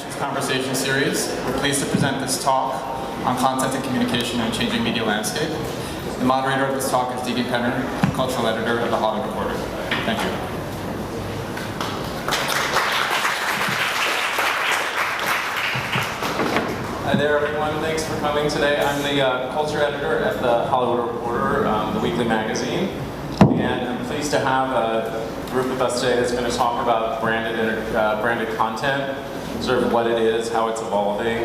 Connections Conversation Series. We're pleased to present this talk on content and communication in a changing media landscape. The moderator of this talk is Dee Dee Penner, cultural editor of The Hollywood Reporter. Thank you. Hi there, everyone. Thanks for coming today. I'm the culture editor at The Hollywood Reporter, the weekly magazine. And I'm pleased to have a group with us today that's going to talk about branded content, sort of what it is, how it's evolving.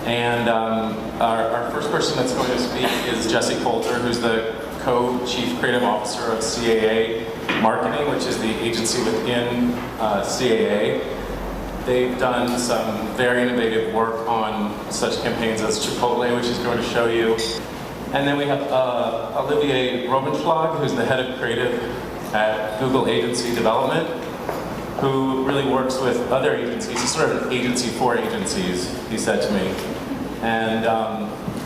And our first person that's going to speak is Jesse Coulter, who's the co-chief creative officer of CAA Marketing, which is the agency within CAA. They've done some very innovative work on such campaigns as Chipotle, which is going to show you. And then we have Olivier Robenschlag, who's the head of creative at Google Agency Development, who really works with other agencies. He's sort of an agency for agencies, he said to me, and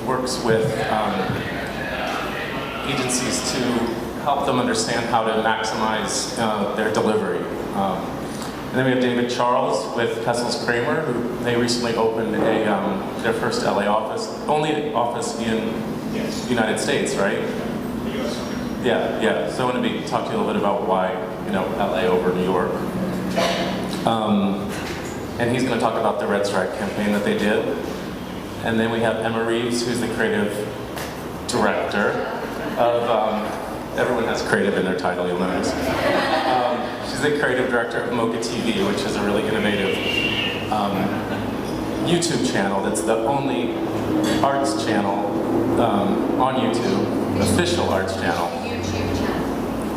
works with agencies to help them understand how to maximize their delivery. And then we have David Charles with Kessel's Kramer, who they recently opened their first LA office, only office in the United States, right? Yeah. So I want to talk to you a little bit about why, LA over New York. And he's going to talk about the Red Stripe campaign that they did. And then we have Emma Reeves, who's the creative director of, everyone has creative in their title, you'll notice. She's the creative director of Mocha TV, which is a really innovative YouTube channel that's the only arts channel on YouTube, official arts channel.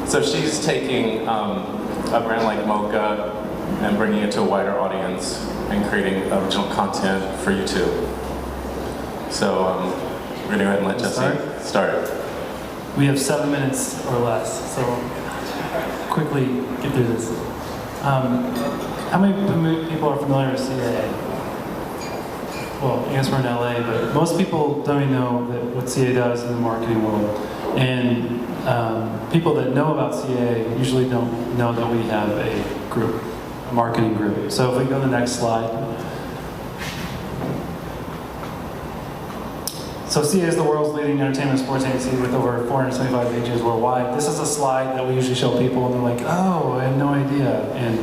So she's taking a brand like Mocha and bringing it to a wider audience and creating original content for YouTube. So we're going to go ahead and let Jesse start. We have 7 minutes or less, so quickly get through this. How many people are familiar with CAA? Well, I guess we're in LA, but most people don't even know what CAA does in the marketing world. And people that know about CAA usually don't know that we have a group, a marketing group. So if we go to the next slide. So CAA is the world's leading entertainment and sports agency with over 475 agencies worldwide. This is a slide that we usually show people and they're like, oh, I had no idea. And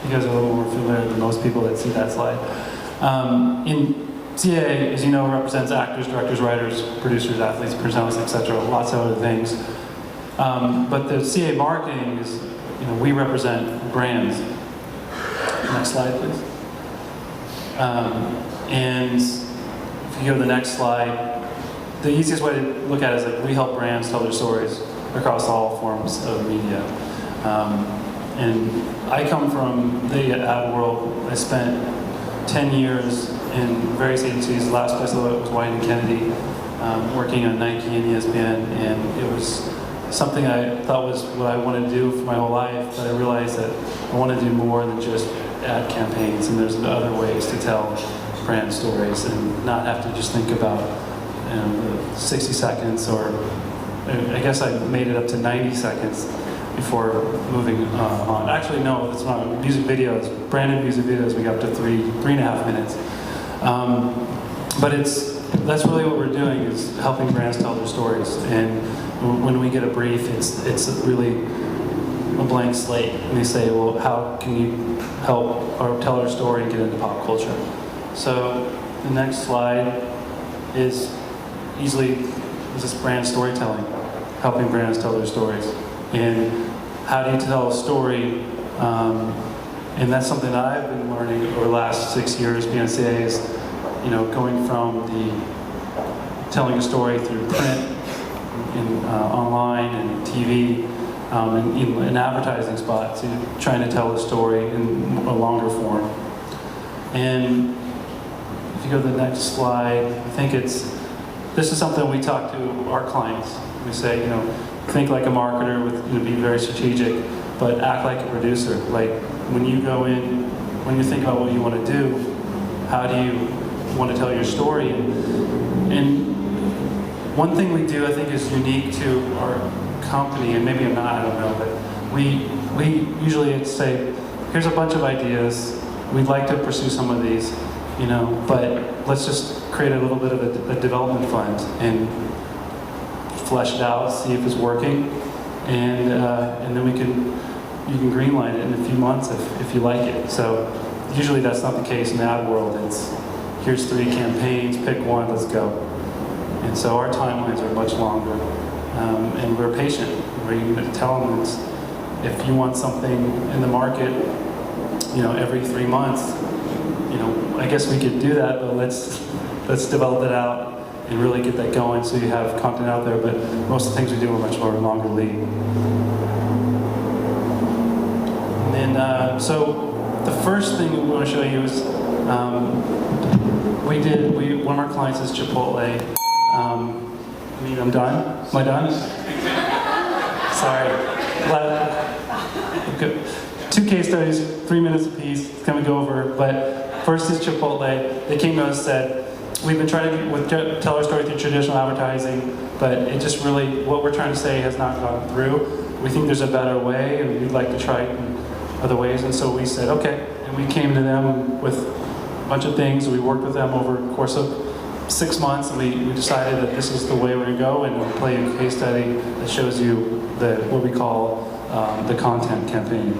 you guys are a little more familiar than most people that see that slide. In CAA, as you know, represents actors, directors, writers, producers, athletes, personalities, etc., lots of other things. But the CAA marketing is, we represent brands. Next slide, please. And if you go to the next slide, the easiest way to look at it is like we help brands tell their stories across all forms of media. And I come from the ad world. I spent 10 years in various agencies. The last place I was Wieden & Kennedy, working on Nike and ESPN, and it was something I thought was what I wanted to do for my whole life, but I realized that I want to do more than just ad campaigns, and there's other ways to tell brand stories and not have to just think about 60 seconds, or I guess I made it up to 90 seconds before moving on. Actually, no, that's not. Music videos, branded music videos, we got up to 3.5 minutes. But that's really what we're doing, is helping brands tell their stories. And when we get a brief, it's really a blank slate. And they say, well, how can you help or tell our story and get into pop culture? So the next slide is this brand storytelling, helping brands tell their stories. And how do you tell a story? And that's something that I've been learning over the last 6 years being at CAA is, going from telling a story through print and online and TV and even an advertising spot to trying to tell a story in a longer form. And if you go to the next slide, I think this is something we talk to our clients. We say, think like a marketer, be very strategic, but act like a producer. Like when you go in, when you think about what you want to do, how do you want to tell your story? And one thing we do, I think, is unique to our company, and maybe I'm not, I don't know, but we usually say, here's a bunch of ideas, we'd like to pursue some of these, but let's just create a little bit of a development fund and flesh it out, see if it's working, and then you can greenlight it in a few months if you like it. So usually that's not the case in the ad world. It's here's 3 campaigns, pick one, let's go. And so our timelines are much longer, and we're patient. We're going to tell them if you want something in the market, every 3 months, I guess we could do that, but let's develop it out and really get that going so you have content out there. But most of the things we do are much longer lead. And then, so the first thing we want to show you is one of our clients is Chipotle. I'm done. Am I done? Sorry. Okay. 2 case studies, 3 minutes apiece. It's going to go over. But first is Chipotle. They came to us and said, we've been trying to tell our story through traditional advertising, but it just really, what we're trying to say has not gone through. We think there's a better way, and we'd like to try it in other ways. And so we said, okay. And we came to them with a bunch of things. We worked with them over the course of 6 months, and we decided that this is the way we're going to go, and we'll play a case study that shows you what we call the content campaign.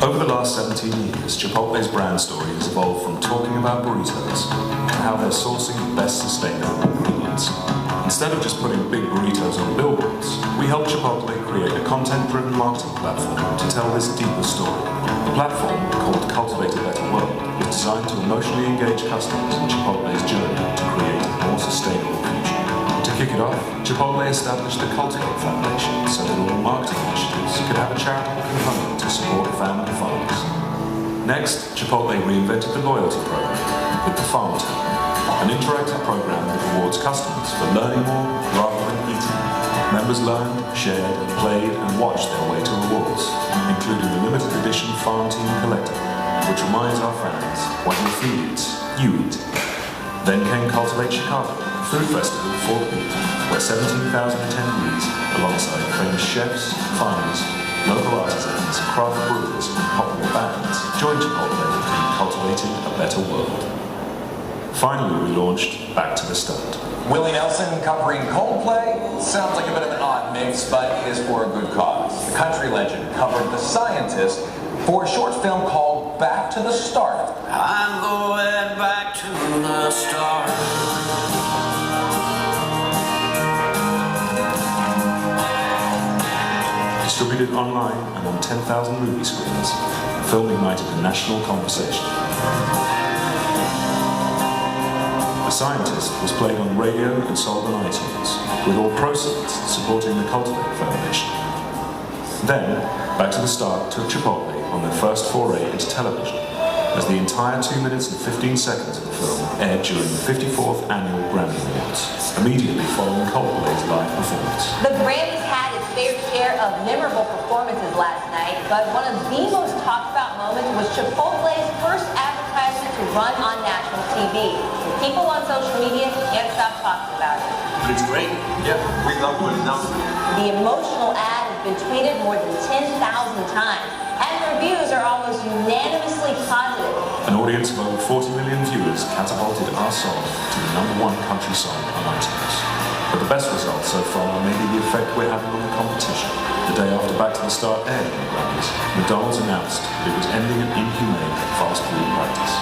Over the last 17 years, Chipotle's brand story has evolved from talking about burritos to how they're sourcing the best sustainable ingredients. Instead of just putting big burritos on billboards, we helped Chipotle create a content-driven marketing platform to tell this deeper story. The platform, called Cultivate a Better World, is designed to emotionally engage customers in Chipotle's journey to create a more sustainable future. To kick it off, Chipotle established the Cultivate Foundation so that all marketing initiatives could have a charitable component to support family farmers. Next, Chipotle reinvented the loyalty program with the Farm Team, an interactive program that rewards customers for learning more rather than eating. Members learned, shared, played, and watched their way to rewards, including the limited edition Farm Team Collector, which reminds our fans, when your food eats, you eat. Then came Cultivate Chicago, a food festival for people, where 17,000 attendees, alongside famous chefs, farmers, local artisans, craft brewers, and popular bands, joined Chipotle in cultivating a better world. Finally, we launched Back to the Start. Willie Nelson covering Coldplay sounds like a bit of an odd mix, but it is for a good cause. The country legend covered The Scientist for a short film called Back to the Start. I'm going back to the start. Distributed online and on 10,000 movie screens, the film ignited a national conversation. The Scientist was played on radio and sold on iTunes, with all proceeds supporting the Cultivate Foundation. Then, Back to the Start took Chipotle on their first foray into television, as the entire 2 minutes and 15 seconds of the film aired during the 54th Annual Grammy Awards, immediately following Coldplay's live performance. The Grammys had its fair share of memorable performances last night, but one of the most talked about moments was Chipotle's first advertisement to run on national TV. People on social media can't stop talking about it. It's great. Yeah, we love what it does. The emotional ad has been tweeted more than 10,000 times, and reviews are almost unanimously positive. An audience of over 40 million viewers catapulted our song to the #1 country song on iTunes. But the best result so far may be the effect we're having on the competition. The day after Back to the Start aired on the Grammys, McDonald's announced that it was ending an inhumane fast food practice.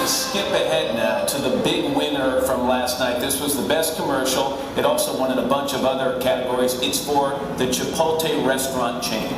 Skip ahead now to the big winner from last night. This was the best commercial. It also won in a bunch of other categories. It's for the Chipotle restaurant chain.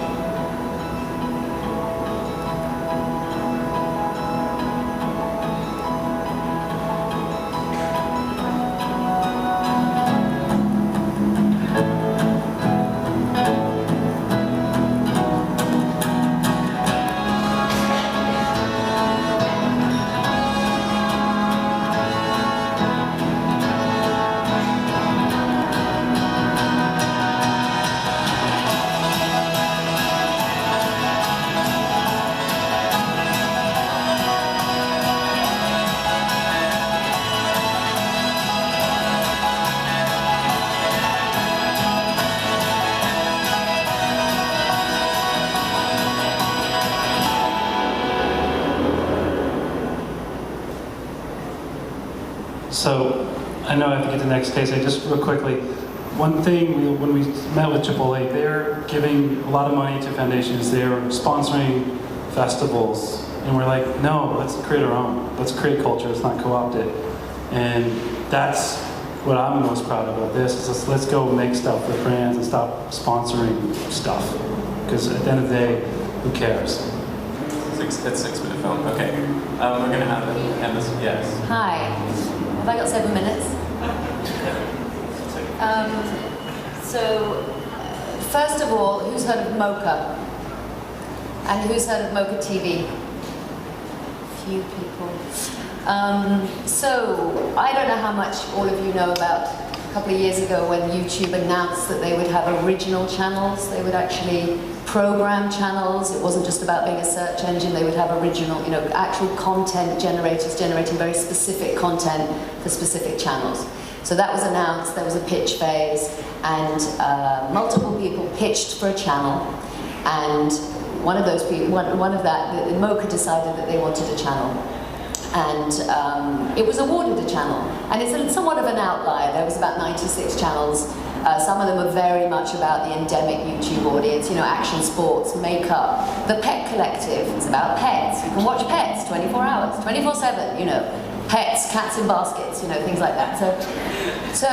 So I know I have to get to the next case. Just real quickly, one thing, when we met with Chipotle, they're giving a lot of money to foundations. They're sponsoring festivals. And we're like, no, let's create our own. Let's create culture. Let's not co-opt it. And that's what I'm most proud of about this. Is let's go make stuff with brands and stop sponsoring stuff. Because at the end of the day, who cares? It's 6 minute film. Okay. We're going to have it. And this, yes. Hi. Have I got 7 minutes? First of all, who's heard of Mocha? And who's heard of Mocha TV? Few people. So I don't know how much all of you know about a couple of years ago when YouTube announced that they would have original channels. They would actually program channels. It wasn't just about being a search engine. They would have original, actual content generators generating very specific content for specific channels. So that was announced. There was a pitch phase, and multiple people pitched for a channel, and one of those people, Mocha decided that they wanted a channel, and it was awarded a channel. And it's somewhat of an outlier. There was about 96 channels. Some of them are very much about the endemic YouTube audience, action, sports, makeup. The Pet Collective, it's about pets. You can watch pets 24 hours, 24/7, pets, cats in baskets, things like that. So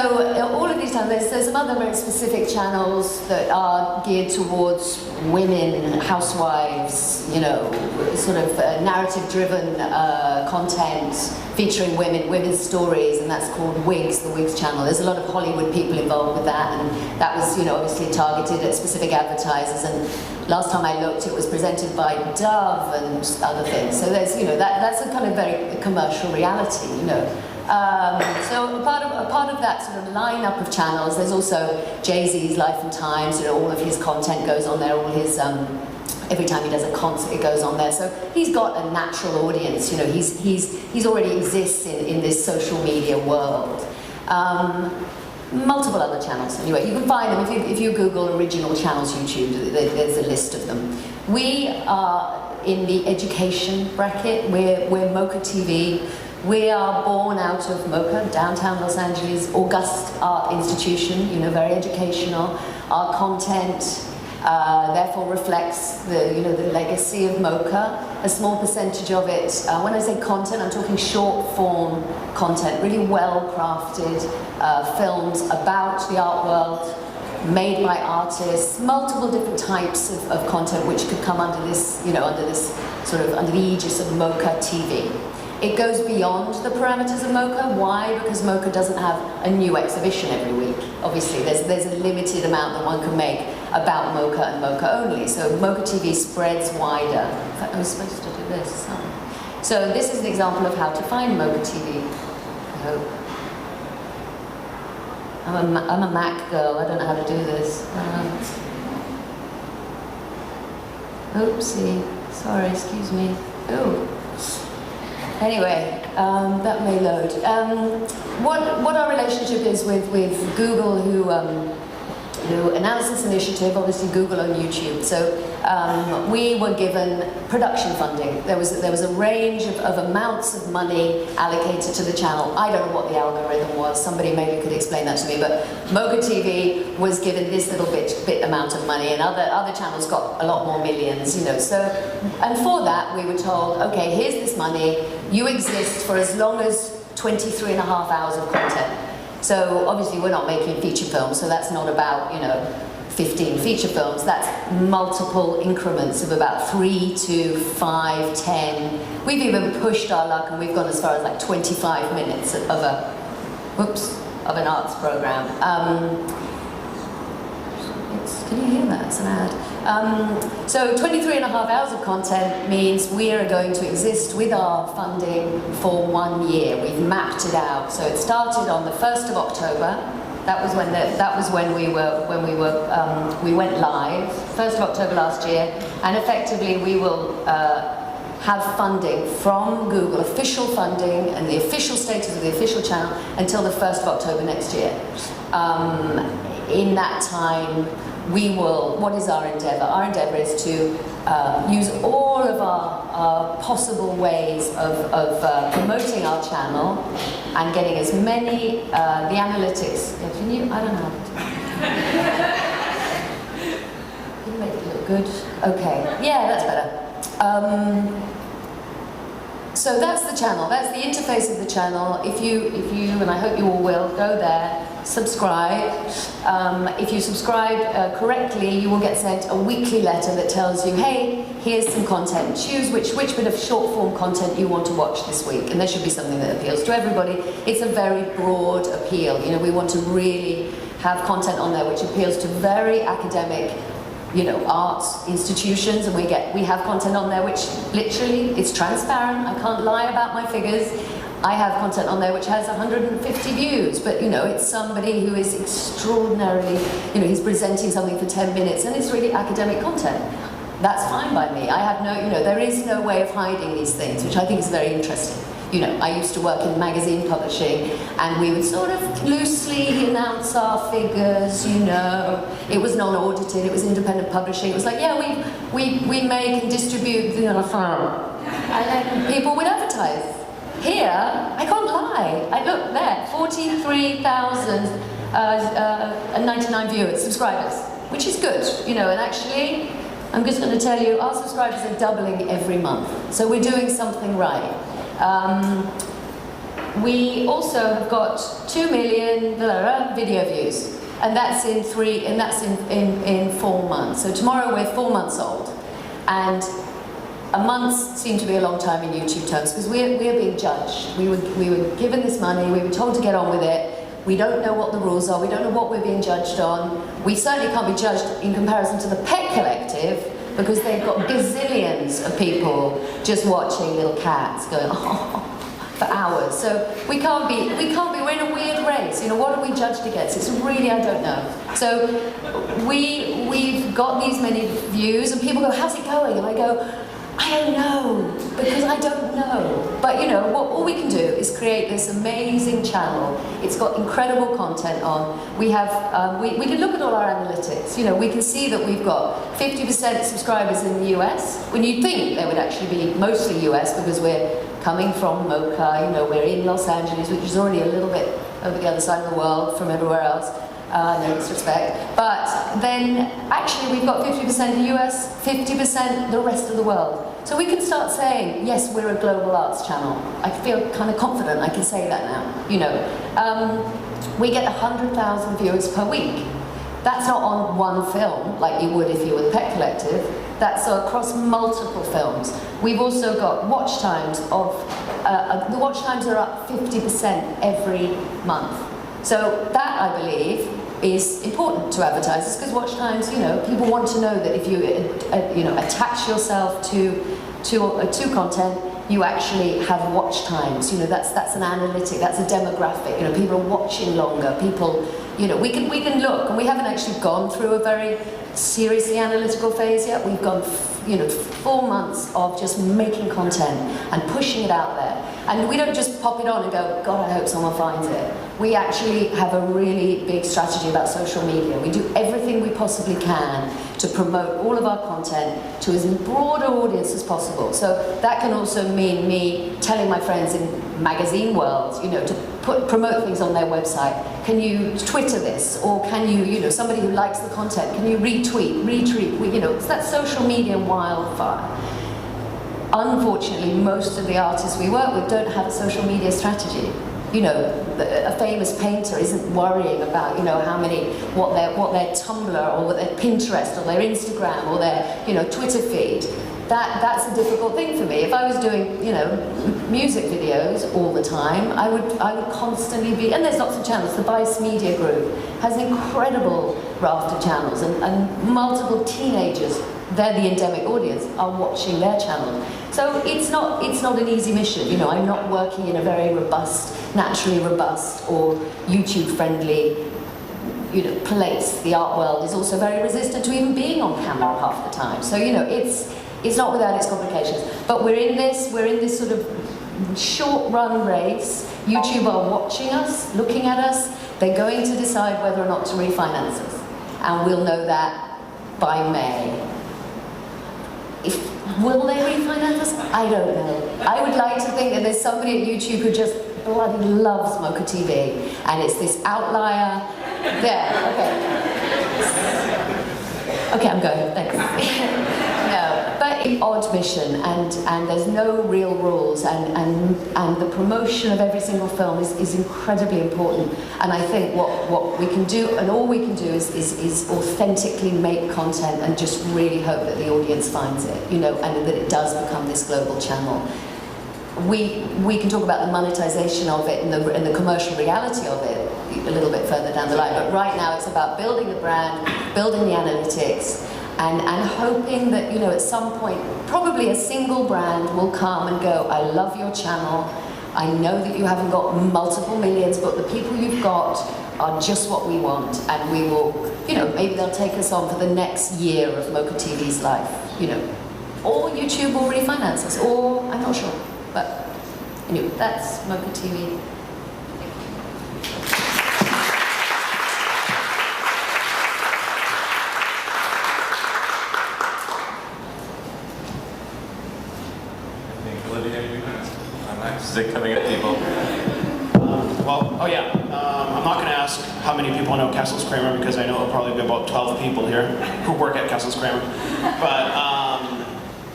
all of these channels, there's some other very specific channels that are geared towards women, housewives, sort of narrative-driven content featuring women's stories, and that's called Wigs, the Wigs channel. There's a lot of Hollywood people involved with that, and that was, obviously targeted at specific advertisers. And last time I looked, it was presented by Dove and other things. So there's, that's a kind of very commercial reality, So a part of that sort of lineup of channels, there's also Jay-Z's Life and Times. All of his content goes on there. All his every time he does a concert, it goes on there. So he's got a natural audience. He's already exists in this social media world. Multiple other channels. Anyway, you can find them if you Google original channels YouTube. There's a list of them. We are in the education bracket. We're Mocha TV. We are born out of Mocha, downtown Los Angeles, august art institution, very educational. Our content therefore reflects the legacy of Mocha. A small percentage of it, when I say content, I'm talking short form content, really well crafted films about the art world, made by artists, multiple different types of content which could come under this, under the aegis of Mocha TV. It goes beyond the parameters of Mocha. Why? Because Mocha doesn't have a new exhibition every week. Obviously, there's a limited amount that one can make about Mocha and Mocha only. So Mocha TV spreads wider. In fact, I was supposed to do this. So this is an example of how to find Mocha TV. I hope. I'm a Mac girl. I don't know how to do this. Oopsie. Sorry. Excuse me. Oh. Anyway, that may load. What our relationship is with Google, who announced this initiative, obviously Google on YouTube. So we were given production funding. There was a range of amounts of money allocated to the channel. I don't know what the algorithm was. Somebody maybe could explain that to me. But Mocha TV was given this little bit amount of money, and other channels got a lot more millions. So, and for that we were told, okay, here's this money. You exist for as long as 23 and a half hours of content. So obviously we're not making feature films, so that's not about 15 feature films. That's multiple increments of about 3 to 5, 10. We've even pushed our luck, and we've gone as far as like 25 minutes of an arts program. Can you hear that? It's an ad. So 23 and a half hours of content means we are going to exist with our funding for 1 year. We've mapped it out. So it started on the 1st of October. That was when we went live, 1st of October last year, and effectively we will have funding from Google, official funding, and the official status of the official channel until the 1st of October next year. In that time, what is our endeavor? Our endeavor is to use all of our possible ways of promoting our channel and getting as many, the analytics. Yeah, can you, I don't know. Can you make it look good? Okay, yeah, that's better. So that's the channel, that's the interface of the channel. If you, and I hope you all will, go there, subscribe. If you subscribe correctly, you will get sent a weekly letter that tells you, hey, here's some content. Choose which bit of short form content you want to watch this week. And there should be something that appeals to everybody. It's a very broad appeal. You know, we want to really have content on there which appeals to very academic, you know, arts institutions, and we have content on there which literally, it's transparent. I can't lie about my figures. I have content on there which has 150 views, but you know, it's somebody who is extraordinarily, you know, he's presenting something for 10 minutes and it's really academic content. That's fine by me. I have no, you know, there is no way of hiding these things, which I think is very interesting. You know, I used to work in magazine publishing, and we would sort of loosely announce our figures, you know. It was non-audited, it was independent publishing. It was like, yeah, we make and distribute the and then people would advertise. Here, I can't lie. I look there, 43,099 viewers, subscribers, which is good, you know, and actually, I'm just going to tell you, our subscribers are doubling every month. So we're doing something right. We also have got 2 million video views, and that's in 4 months. So tomorrow we're 4 months old, and a month seemed to be a long time in YouTube terms because we're being judged. We were given this money, we were told to get on with it. We don't know what the rules are, we don't know what we're being judged on. We certainly can't be judged in comparison to the Pet Collective, because they've got gazillions of people just watching little cats going, oh, for hours. So we can't be, we're in a weird race. You know, what are we judged against? It's really, I don't know. So we've got these many views and people go, how's it going? And I go, I don't know, because I don't know. But you know, all we can do is create this amazing channel. It's got incredible content on. We have, we can look at all our analytics. You know, we can see that we've got 50% subscribers in the US, when you'd think they would actually be mostly US because we're coming from Mocha, you know, we're in Los Angeles, which is already a little bit over the other side of the world from everywhere else. No disrespect, but then actually we've got 50% the US, 50% the rest of the world. So we can start saying, yes, we're a global arts channel. I feel kind of confident I can say that now, you know. We get 100,000 viewers per week. That's not on one film, like you would if you were the Pet Collective. That's across multiple films. We've also got watch times of, the watch times are up 50% every month. So that, I believe, is important to advertisers because watch times, you know, people want to know that if you, you know, attach yourself to content, you actually have watch times. You know, that's an analytic, that's a demographic. You know, people are watching longer. People, you know, we can look, and we haven't actually gone through a very seriously analytical phase yet. We've gone, you know, 4 months of just making content and pushing it out there. And we don't just pop it on and go, God, I hope someone finds it. We actually have a really big strategy about social media. We do everything we possibly can to promote all of our content to as broad an audience as possible. So that can also mean me telling my friends in magazine world, you know, to promote things on their website. Can you Twitter this? Or can you, you know, somebody who likes the content, can you retweet, you know, it's that social media wildfire. Unfortunately, most of the artists we work with don't have a social media strategy. You know, a famous painter isn't worrying about, you know, what their Tumblr or what their Pinterest or their Instagram or their, you know, Twitter feed. That's a difficult thing for me. If I was doing, you know, music videos all the time, I would constantly be, and there's lots of channels. The Vice Media Group has an incredible raft of channels, and multiple teenagers, they're the endemic audience, are watching their channel. So it's not an easy mission. You know, I'm not working in a very robust, naturally robust or YouTube-friendly, you know, place. The art world is also very resistant to even being on camera half the time. So, you know, it's not without its complications. But we're in this sort of short-run race. YouTube are watching us, looking at us. They're going to decide whether or not to refinance us. and we'll know that by May. Will they refinance us? I don't know. I would like to think that there's somebody at YouTube who just bloody loves Mocha TV, and it's this outlier. There, okay, I'm going, thanks. No, but an odd mission, and there's no real rules, and the promotion of every single film is incredibly important. And I think what we can do, and all we can do is authentically make content and just really hope that the audience finds it, you know, and that it does become this global channel. We can talk about the monetization of it and the commercial reality of it a little bit further down the line, but right now it's about building the brand, building the analytics, and hoping that, you know, at some point, probably a single brand will come and go, I love your channel, I know that you haven't got multiple millions, but the people you've got are just what we want, and we will, you know, maybe they'll take us on for the next year of Mocha TV's life, you know, or YouTube will refinance us, or I'm not sure, but anyway, that's Mocha TV. Is it coming at people? I'm not going to ask how many people know Kessel's Kramer, because I know it'll probably be about 12 people here who work at Kessel's Kramer. But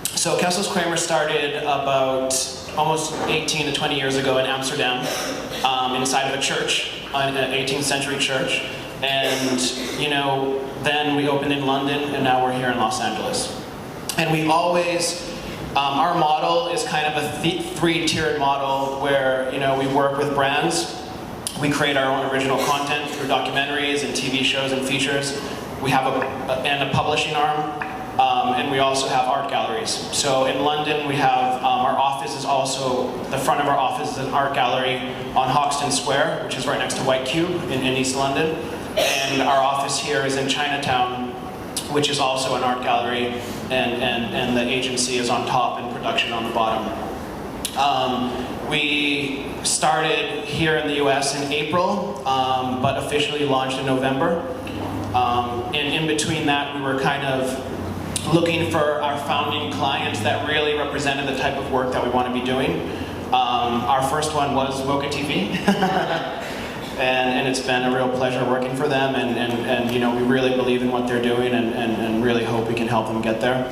so Kessel's Kramer started about almost 18 to 20 years ago in Amsterdam, inside of a church, an 18th century church. And, you know, then we opened in London, and now we're here in Los Angeles. And we always, our model is kind of a three-tiered model where, you know, we work with brands. We create our own original content through documentaries and TV shows and features. We have a publishing arm, and we also have art galleries. So in London, we have our office is also, the front of our office is an art gallery on Hoxton Square, which is right next to White Cube in East London. And our office here is in Chinatown, which is also an art gallery, and the agency is on top and production on the bottom. We started here in the US in April, but officially launched in November. And in between that, we were kind of looking for our founding clients that really represented the type of work that we want to be doing. Our first one was Mocha TV. And it's been a real pleasure working for them, and you know, we really believe in what they're doing, and really hope we can help them get there.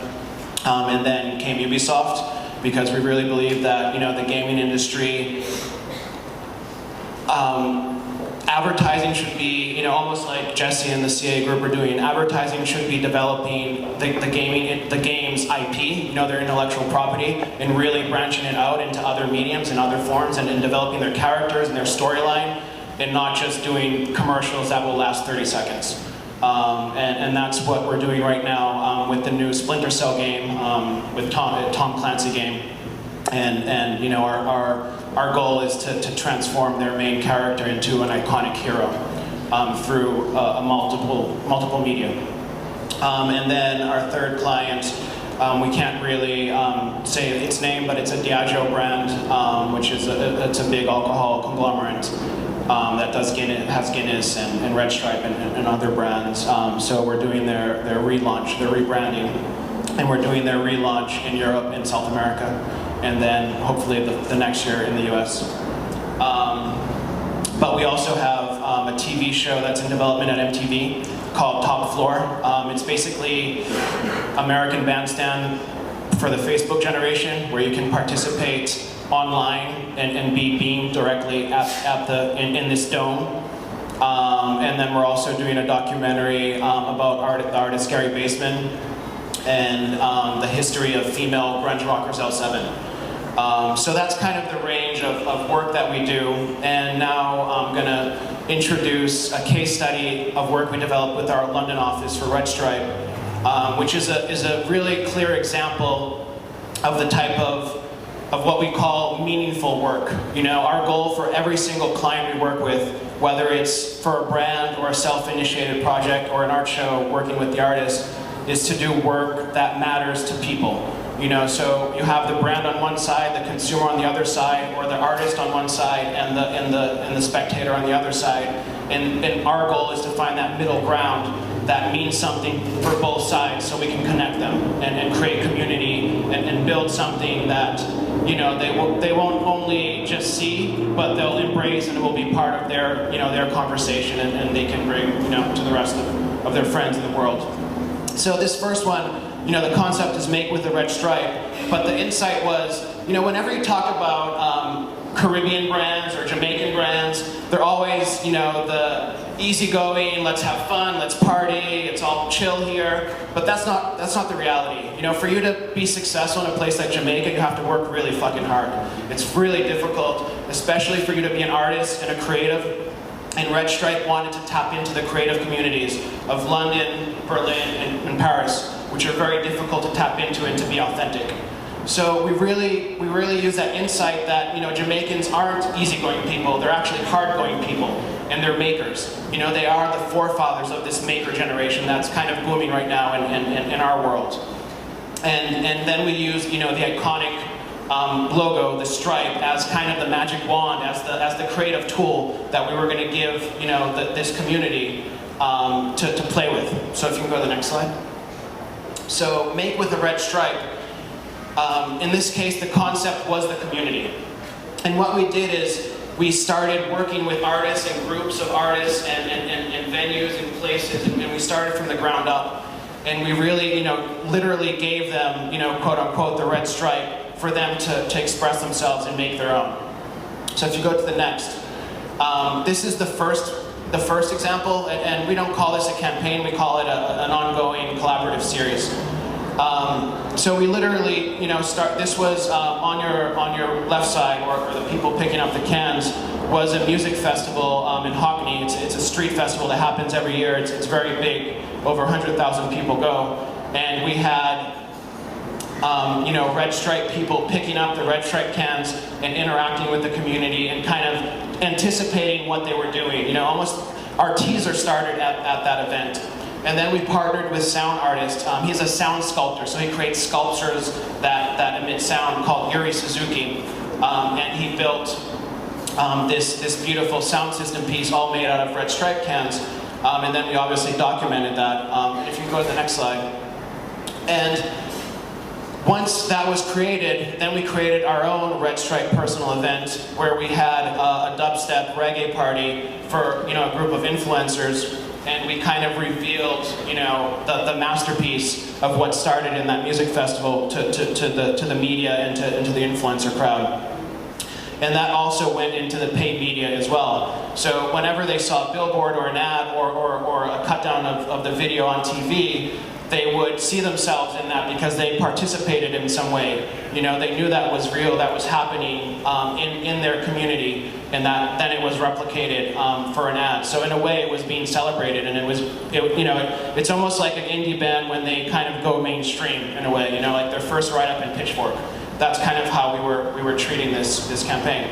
And then came Ubisoft, because we really believe that, you know, the gaming industry, advertising should be, you know, almost like Jesse and the CA group are doing. Advertising should be developing the game's IP, you know, their intellectual property, and really branching it out into other mediums and other forms, and developing their characters and their storyline, and not just doing commercials that will last 30 seconds. And that's what we're doing right now with the new Splinter Cell game, with Tom Clancy game. And you know, our goal is to transform their main character into an iconic hero through multiple media. And then our third client, we can't really say its name, but it's a Diageo brand, which is it's a big alcohol conglomerate that has Guinness and Red Stripe and other brands. So we're doing their relaunch, their rebranding, and we're doing their relaunch in Europe and South America, and then hopefully the next year in the US. But we also have a TV show that's in development at MTV called Top Floor. It's basically American Bandstand for the Facebook generation, where you can participate online and be beamed directly in this dome. And then we're also doing a documentary about the artist Gary Baseman and the history of female grunge rockers L7. So that's kind of the range of work that we do. And now I'm going to introduce a case study of work we developed with our London office for Red Stripe, which is a really clear example of the type of what we call meaningful work. You know, our goal for every single client we work with, whether it's for a brand or a self-initiated project or an art show working with the artist, is to do work that matters to people. You know, so you have the brand on one side, the consumer on the other side, or the artist on one side and the spectator on the other side. And our goal is to find that middle ground that means something for both sides, so we can connect them and create community and build something that, you know, they won't only just see, but they'll embrace, and it will be part of their, you know, their conversation, and they can bring, you know, to the rest of their friends in the world. So this first one, you know, the concept is make with a red stripe, but the insight was, you know, whenever you talk about Caribbean brands or Jamaican brands, they're always, you know, the easygoing, let's have fun, let's party, it's all chill here. But that's not the reality. You know, for you to be successful in a place like Jamaica, you have to work really fucking hard. It's really difficult, especially for you to be an artist and a creative. And Red Stripe wanted to tap into the creative communities of London, Berlin, and Paris, which are very difficult to tap into and to be authentic. So we really use that insight that, you know, Jamaicans aren't easygoing people, they're actually hardgoing people, and they're makers. You know, they are the forefathers of this maker generation that's kind of booming right now in our world. And then we use, you know, the iconic logo, the stripe, as kind of the magic wand, as the creative tool that we were going to give, you know, this community to play with. So if you can go to the next slide. So make with a red stripe. In this case, the concept was the community. And what we did is we started working with artists and groups of artists and venues and places, and we started from the ground up. And we really, you know, literally gave them, you know, quote unquote, the red stripe for them to express themselves and make their own. So if you go to the next, this is the first example, and we don't call this a campaign, we call it an ongoing collaborative series. So we literally, you know, this was on your left side, or the people picking up the cans, was a music festival in Hockney. It's a street festival that happens every year. It's very big. Over 100,000 people go. And we had, you know, Red Stripe people picking up the Red Stripe cans and interacting with the community and kind of anticipating what they were doing. You know, almost our teaser started at that event. And then we partnered with sound artist. He's a sound sculptor, so he creates sculptures that emit sound, called Yuri Suzuki. And he built this beautiful sound system piece all made out of Red Stripe cans. And then we obviously documented that. If you go to the next slide. And once that was created, then we created our own Red Stripe personal event where we had a dubstep reggae party for, you know, a group of influencers. And we kind of revealed, you know, the masterpiece of what started in that music festival to the media and to the influencer crowd. And that also went into the paid media as well. So whenever they saw a billboard or an ad or a cut down of the video on TV, they would see themselves in that because they participated in some way. You know, they knew that was real, that was happening in their community, and that then it was replicated for an ad. So in a way, it was being celebrated, and you know, it's almost like an indie band when they kind of go mainstream in a way. You know, like their first write-up in Pitchfork. That's kind of how we were treating this campaign.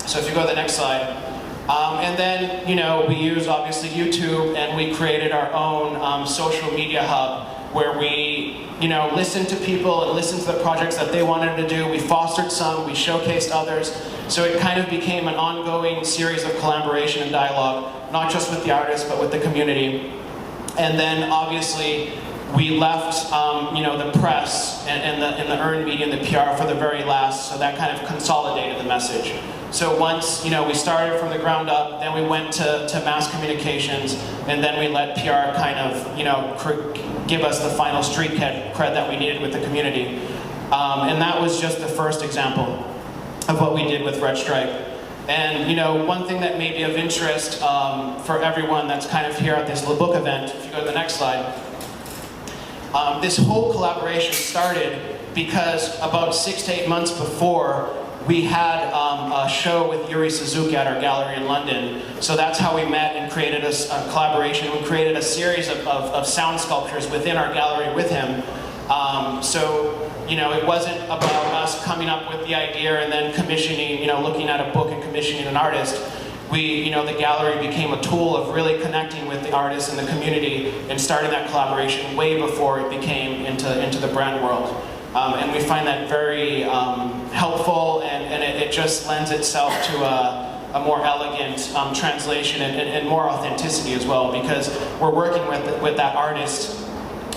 So if you go to the next slide. And then, you know, we use obviously YouTube, and we created our own social media hub where we, you know, listened to people and listened to the projects that they wanted to do. We fostered some, we showcased others. So it kind of became an ongoing series of collaboration and dialogue, not just with the artists, but with the community. And then obviously, we left, you know, the press and the earned media and the PR for the very last, so that kind of consolidated the message. So once, you know, we started from the ground up, then we went to mass communications, and then we let PR kind of, you know, give us the final street cred that we needed with the community. And that was just the first example of what we did with Red Stripe. And, you know, one thing that may be of interest for everyone that's kind of here at this book event, if you go to the next slide, this whole collaboration started because about 6 to 8 months before, we had a show with Yuri Suzuki at our gallery in London. So that's how we met and created a collaboration. We created a series of sound sculptures within our gallery with him. So, you know, it wasn't about us coming up with the idea and then commissioning, you know, looking at a book and commissioning an artist. You know, the gallery became a tool of really connecting with the artists and the community and starting that collaboration way before it became into the brand world. And we find that very helpful, and it just lends itself to a more elegant translation and more authenticity as well, because we're working with that artist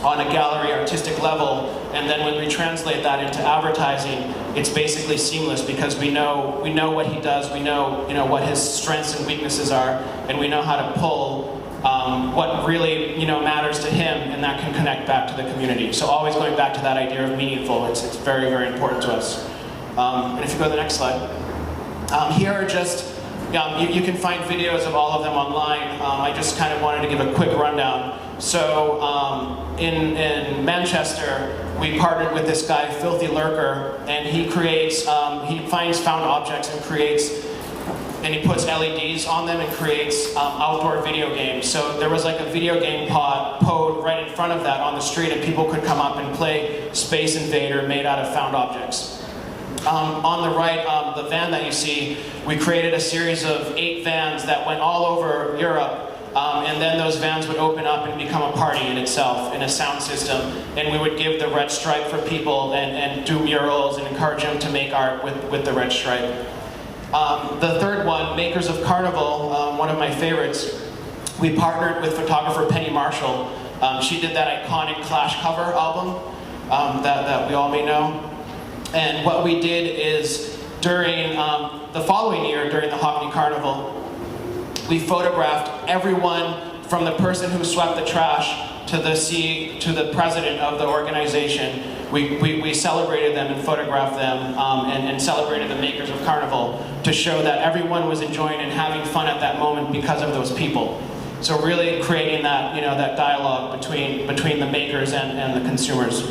on a gallery artistic level, and then when we translate that into advertising, it's basically seamless because we know what he does, we know what his strengths and weaknesses are, and we know how to pull what really matters to him, and that can connect back to the community. So always going back to that idea of meaningful, it's very, very important to us. And if you go to the next slide, here are just you can find videos of all of them online. I just kind of wanted to give a quick rundown. So in Manchester, we partnered with this guy, Filthy Lurker, and he creates, he finds found objects and creates, and he puts LEDs on them and creates outdoor video games. So there was like a video game pod right in front of that on the street, and people could come up and play Space Invader made out of found objects. On the right, the van that you see, we created a series of 8 vans that went all over Europe. And then those vans would open up and become a party in itself, in a sound system. And we would give the red stripe for people and do murals and encourage them to make art with the red stripe. The third one, Makers of Carnival, one of my favorites, we partnered with photographer Penny Marshall. She did that iconic Clash cover album that we all may know. And what we did is during the following year, during the Hockney Carnival, we photographed everyone from the person who swept the trash to the president of the organization. We celebrated them and photographed them and celebrated the Makers of Carnival to show that everyone was enjoying and having fun at that moment because of those people. So really creating that, that dialogue between the makers and the consumers.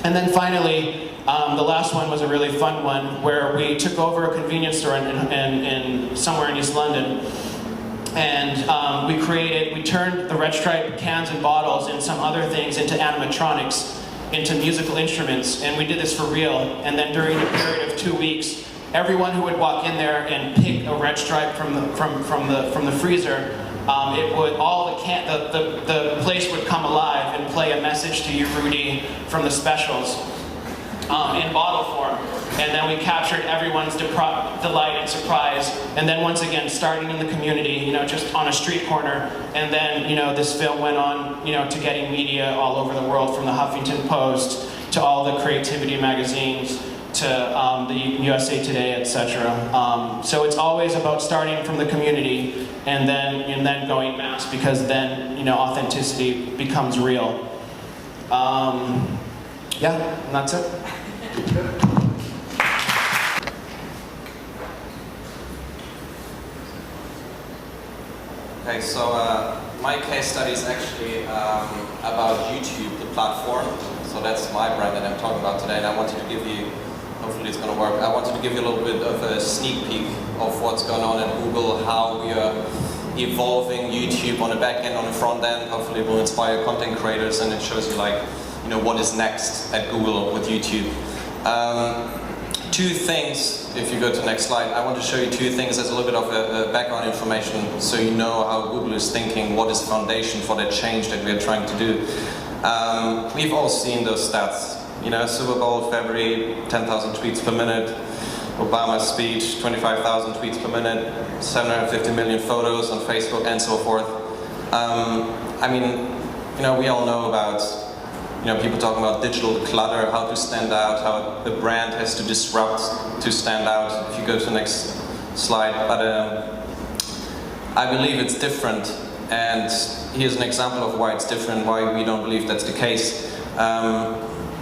And then finally, the last one was a really fun one where we took over a convenience store in somewhere in East London. And we turned the red stripe cans and bottles and some other things into animatronics, into musical instruments, and we did this for real. And then during a period of 2 weeks, everyone who would walk in there and pick a red stripe from the freezer, the place would come alive and play a message to you, Rudy, from the specials in bottle form. And then we captured everyone's delight and surprise. And then once again, starting in the community, just on a street corner. And then, this film went on, to getting media all over the world, from the Huffington Post to all the creativity magazines to the USA Today, etc. So it's always about starting from the community and then going mass, because then, authenticity becomes real. Yeah, and that's it. Okay, so my case study is actually about YouTube, the platform. So that's my brand that I'm talking about today, and I wanted to give you, hopefully it's going to work, I wanted to give you a little bit of a sneak peek of what's going on at Google, how we are evolving YouTube on the back end, on the front end. Hopefully it will inspire content creators, and it shows you what is next at Google with YouTube. 2 things, if you go to the next slide, I want to show you 2 things as a little bit of a background information, so you know how Google is thinking, what is the foundation for that change that we're trying to do. We've all seen those stats. Super Bowl, February, 10,000 tweets per minute. Obama's speech, 25,000 tweets per minute. 750 million photos on Facebook, and so forth. We all know about people talking about digital clutter, how to stand out, how the brand has to disrupt to stand out. If you go to the next slide. But I believe it's different, and here's an example of why it's different, why we don't believe that's the case.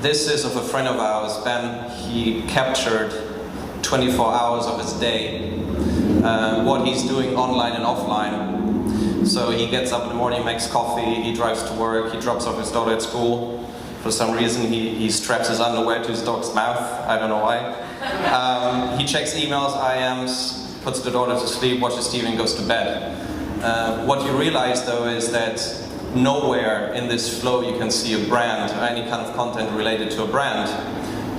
This is of a friend of ours, Ben. He captured 24 hours of his day, what he's doing online and offline. So he gets up in the morning, makes coffee, he drives to work, he drops off his daughter at school. For some reason, he straps his underwear to his dog's mouth. I don't know why. He checks emails, IMs, puts the daughter to sleep, watches TV, and goes to bed. What you realize, though, is that nowhere in this flow you can see a brand or any kind of content related to a brand.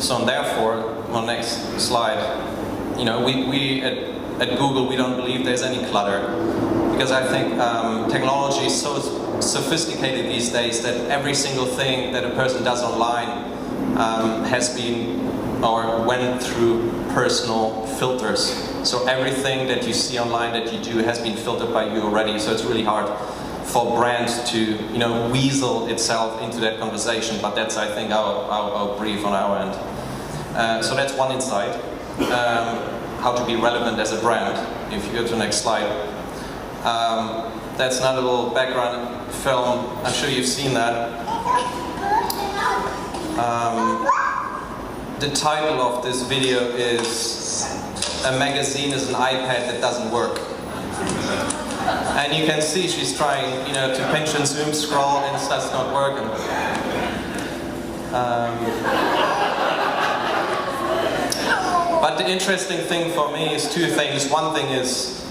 So, and therefore, on the next slide, we at Google, we don't believe there's any clutter. Because I think technology is so sophisticated these days that every single thing that a person does online has been or went through personal filters. So everything that you see online that you do has been filtered by you already. So it's really hard for brands to, you know, weasel itself into that conversation. But that's, I think, our brief on our end. So that's one insight. How to be relevant as a brand. If you go to the next slide. That's another little background film. I'm sure you've seen that. The title of this video is "A Magazine is an iPad that doesn't work." And you can see she's trying, you know, to pinch and zoom, scroll, and it does not work. But the interesting thing for me is two things. One thing is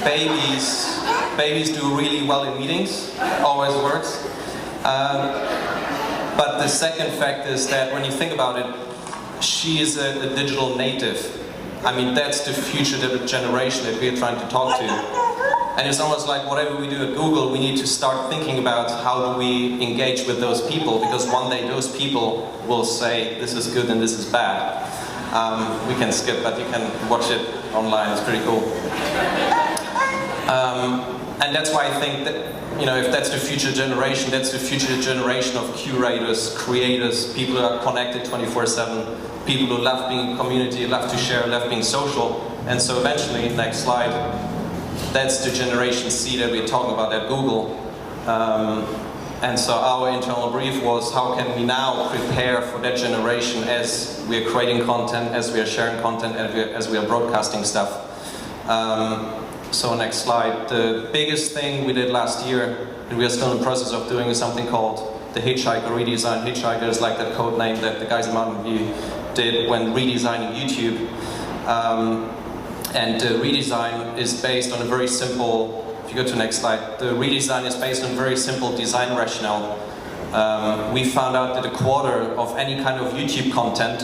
babies do really well in meetings, always works. But the second fact is that when you think about it, she is a digital native. I mean, that's the future generation that we are trying to talk to. And it's almost like whatever we do at Google, we need to start thinking about how do we engage with those people, because one day those people will say this is good and this is bad. We can skip, but you can watch it online, it's pretty cool. And that's why I think that, you know, if that's the future generation, that's the future generation of curators, creators, people who are connected 24/7, people who love being community, love to share, love being social. And so eventually, next slide, that's the generation C that we're talking about at Google. And so our internal brief was, how can we now prepare for that generation as we are creating content, as we are sharing content, as we are broadcasting stuff. So next slide. The biggest thing we did last year, and we are still in the process of doing, is something called the Hitchhiker redesign. Hitchhiker is like that code name that the guys in Mountain View did when redesigning YouTube. And the redesign is based on a very simple, if you go to the next slide, the redesign is based on a very simple design rationale. We found out that a quarter of any kind of YouTube content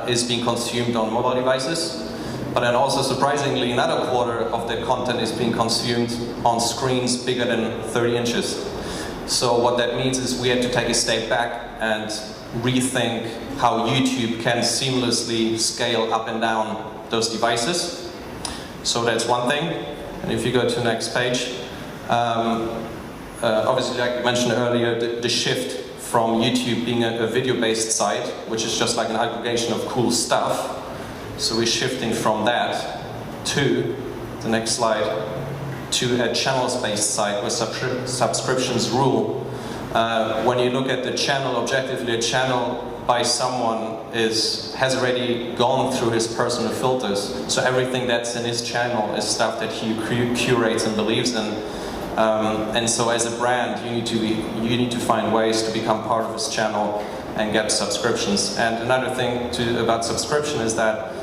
is being consumed on mobile devices. But then also, surprisingly, another quarter of the content is being consumed on screens bigger than 30 inches. So what that means is we had to take a step back and rethink how YouTube can seamlessly scale up and down those devices. So that's one thing. And if you go to the next page, obviously, like I mentioned earlier, the shift from YouTube being a video-based site, which is just like an aggregation of cool stuff. So we're shifting from that to, the next slide, to a channels-based site where subscriptions rule. When you look at the channel objectively, a channel by someone has already gone through his personal filters. So everything that's in his channel is stuff that he curates and believes in. And so as a brand, you need to find ways to become part of his channel and get subscriptions. And another thing about subscription is that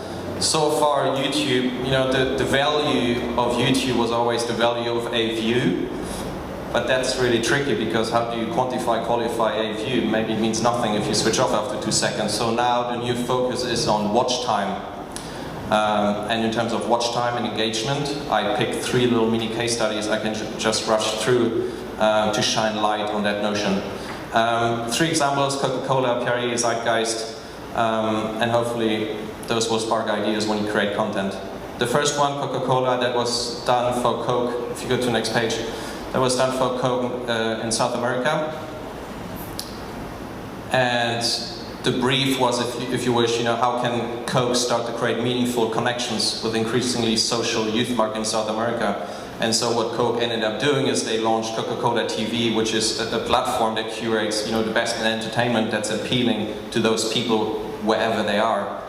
so far YouTube, you know, the value of YouTube was always the value of a view. But that's really tricky, because how do you qualify a view? Maybe it means nothing if you switch off after 2 seconds. So now the new focus is on watch time. And in terms of watch time and engagement, I picked 3 little mini case studies I can just rush through to shine light on that notion. 3 examples: Coca-Cola, Perrier, Zeitgeist, and hopefully those will spark ideas when you create content. The first one, Coca-Cola, that was done for Coke. If you go to the next page. That was done for Coke in South America. And the brief was, if you wish, you know, how can Coke start to create meaningful connections with increasingly social youth market in South America? And so what Coke ended up doing is they launched Coca-Cola TV, which is a platform that curates, you know, the best in entertainment that's appealing to those people wherever they are.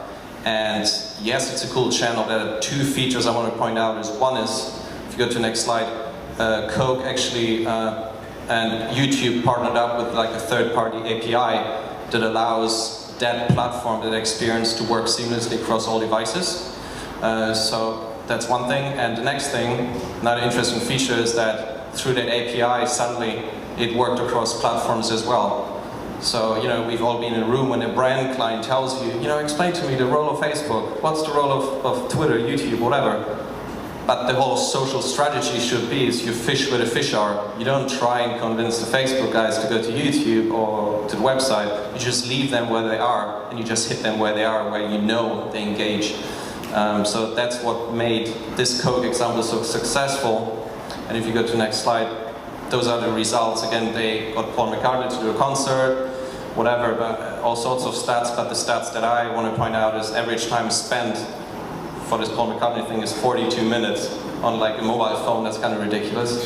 And yes, it's a cool channel. There are 2 features I want to point out. One is, if you go to the next slide, Coke actually and YouTube partnered up with like a third-party API that allows that platform, that experience, to work seamlessly across all devices. So that's one thing. And the next thing, another interesting feature, is that through that API, suddenly it worked across platforms as well. So, you know, we've all been in a room when a brand client tells you, you know, explain to me the role of Facebook. What's the role of Twitter, YouTube, whatever? But the whole social strategy should be is you fish where the fish are. You don't try and convince the Facebook guys to go to YouTube or to the website. You just leave them where they are, and you just hit them where they are, where you know they engage. So that's what made this Coke example so successful. And if you go to the next slide, those are the results. Again, they got Paul McCartney to do a concert, whatever, but all sorts of stats. But the stats that I want to point out is average time spent for this Paul McCartney thing is 42 minutes on like a mobile phone. That's kind of ridiculous.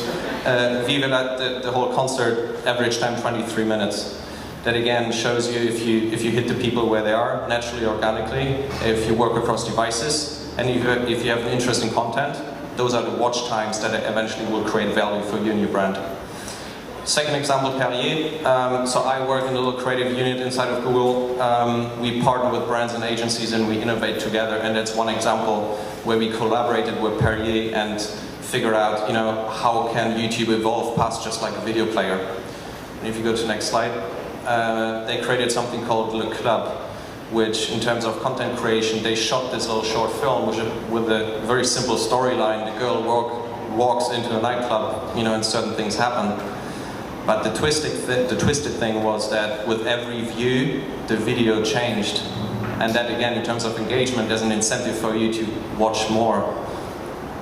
Viva La, the whole concert, average time 23 minutes. That again shows you if you hit the people where they are, naturally, organically, if you work across devices, and if you have an interesting content, those are the watch times that eventually will create value for you and your brand. Second example, Perrier. So I work in a little creative unit inside of Google. We partner with brands and agencies and we innovate together, and that's one example where we collaborated with Perrier and figure out, you know, how can YouTube evolve past just like a video player. And if you go to the next slide, they created something called Le Club, which in terms of content creation, they shot this little short film with a very simple storyline. The girl walks into a nightclub, you know, and certain things happen. But the twisted thing was that with every view, the video changed. And that again, in terms of engagement, there's an incentive for you to watch more.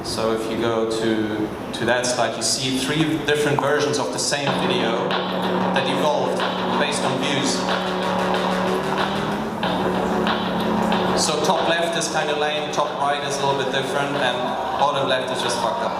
So if you go to that slide, you see 3 different versions of the same video that evolved based on views. So top left is kind of lame, top right is a little bit different, and bottom left is just fucked up.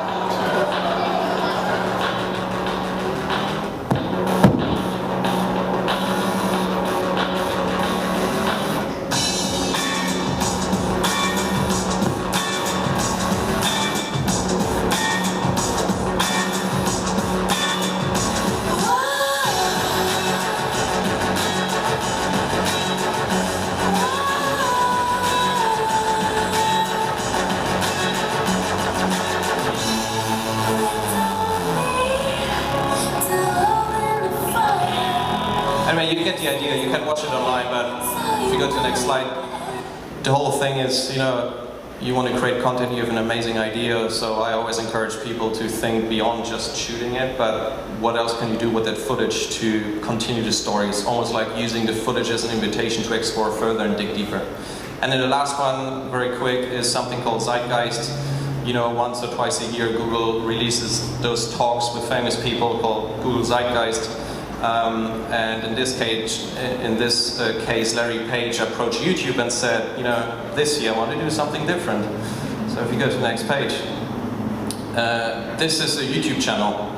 Anyway, you get the idea. You can watch it online, but if you go to the next slide, the whole thing is, you know, you want to create content, you have an amazing idea, so I always encourage people to think beyond just shooting it, but what else can you do with that footage to continue the story? It's almost like using the footage as an invitation to explore further and dig deeper. And then the last one, very quick, is something called Zeitgeist. You know, once or twice a year, Google releases those talks with famous people called Google Zeitgeist. And in this case, Larry Page approached YouTube and said, you know, this year I want to do something different. So if you go to the next page, this is a YouTube channel.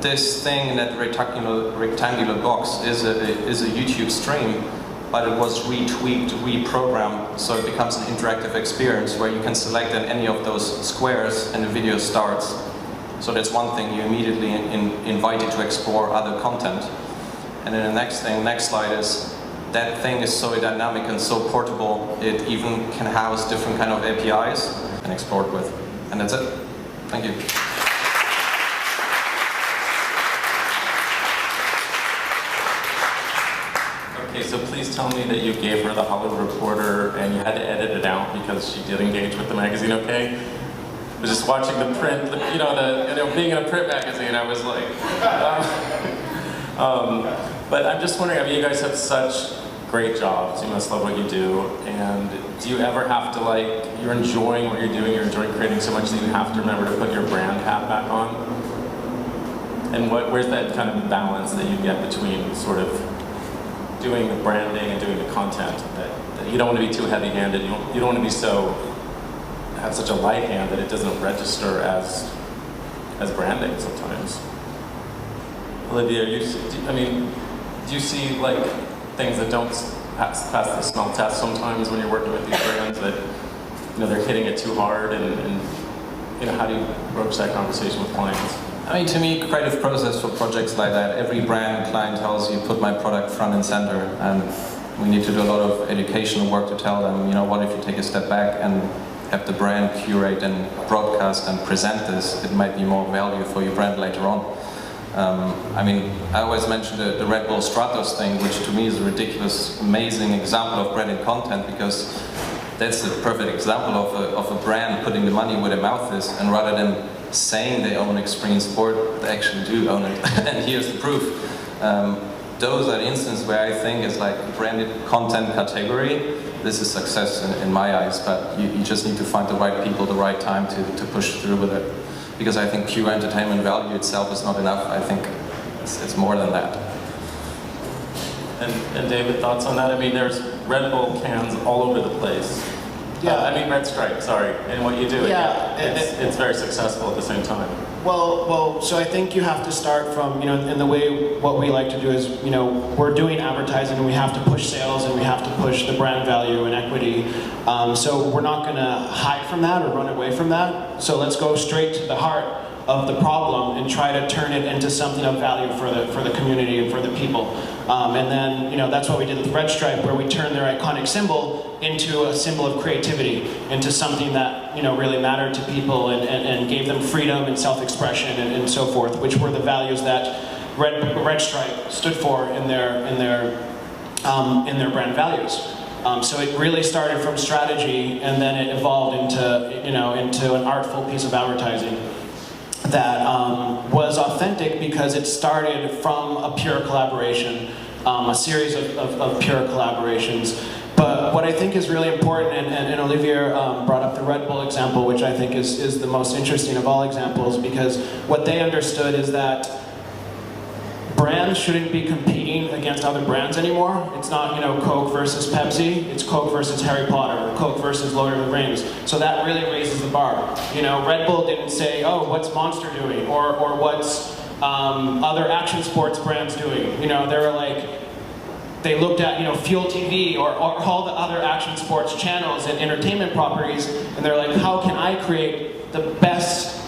This thing, that rectangular box, is a YouTube stream, but it was retweaked, reprogrammed, so it becomes an interactive experience where you can select any of those squares and the video starts. So that's one thing, you immediately invited to explore other content. And then the next slide is, that thing is so dynamic and so portable, it even can house different kind of APIs and explored with. And that's it. Thank you. Okay, so please tell me that you gave her the Hollywood Reporter and you had to edit it out because she did engage with the magazine, okay? I was just watching the print, being in a print magazine, I was like, but I'm just wondering, I mean, you guys have such great jobs, you must love what you do, and do you ever have to, like, you're enjoying what you're doing, you're enjoying creating so much that you have to remember to put your brand hat back on? And where's that kind of balance that you get between sort of doing the branding and doing the content, that you don't want to be too heavy-handed, you don't want to be have such a light hand that it doesn't register as branding sometimes. Olivia, do you see like things that don't pass the smell test sometimes when you're working with these brands, that they're hitting it too hard, and how do you broach that conversation with clients? I mean, to me, creative process for projects like that, every brand client tells you, put my product front and center, and we need to do a lot of educational work to tell them, what if you take a step back and have the brand curate and broadcast and present this, it might be more value for your brand later on. I always mention the Red Bull Stratos thing, which to me is a ridiculous, amazing example of branding content, because that's a perfect example of a brand putting the money where their mouth is, and rather than saying they own Extreme Sport, they actually do own it. And here's the proof. Those are the instances where I think it's like branded content category. This is success in my eyes, but you just need to find the right people, the right time to push through with it. Because I think pure entertainment value itself is not enough. I think it's more than that. And David, thoughts on that? I mean, there's Red Bull cans all over the place. Yeah. I mean, Red Stripe, sorry. And what you do, Yeah. it's very successful at the same time. Well, so I think you have to start from, in the way what we like to do is, we're doing advertising and we have to push sales and we have to push the brand value and equity. So we're not going to hide from that or run away from that. So let's go straight to the heart of the problem and try to turn it into something of value for the community and for the people. And then, that's what we did with Red Stripe, where we turned their iconic symbol into a symbol of creativity, into something that, really mattered to people and gave them freedom and self-expression and so forth, which were the values that Red Stripe stood for in their brand values. So it really started from strategy, and then it evolved into an artful piece of advertising that was authentic because it started from a pure collaboration, a series of pure collaborations. But what I think is really important, and Olivier brought up the Red Bull example, which I think is the most interesting of all examples, because what they understood is that brands shouldn't be competing against other brands anymore. It's not, Coke versus Pepsi, it's Coke versus Harry Potter, or Coke versus Lord of the Rings. So that really raises the bar. Red Bull didn't say, oh, what's Monster doing? Or what's other action sports brands doing? They were like, they looked at, Fuel TV or all the other action sports channels and entertainment properties, and they're like, how can I create the best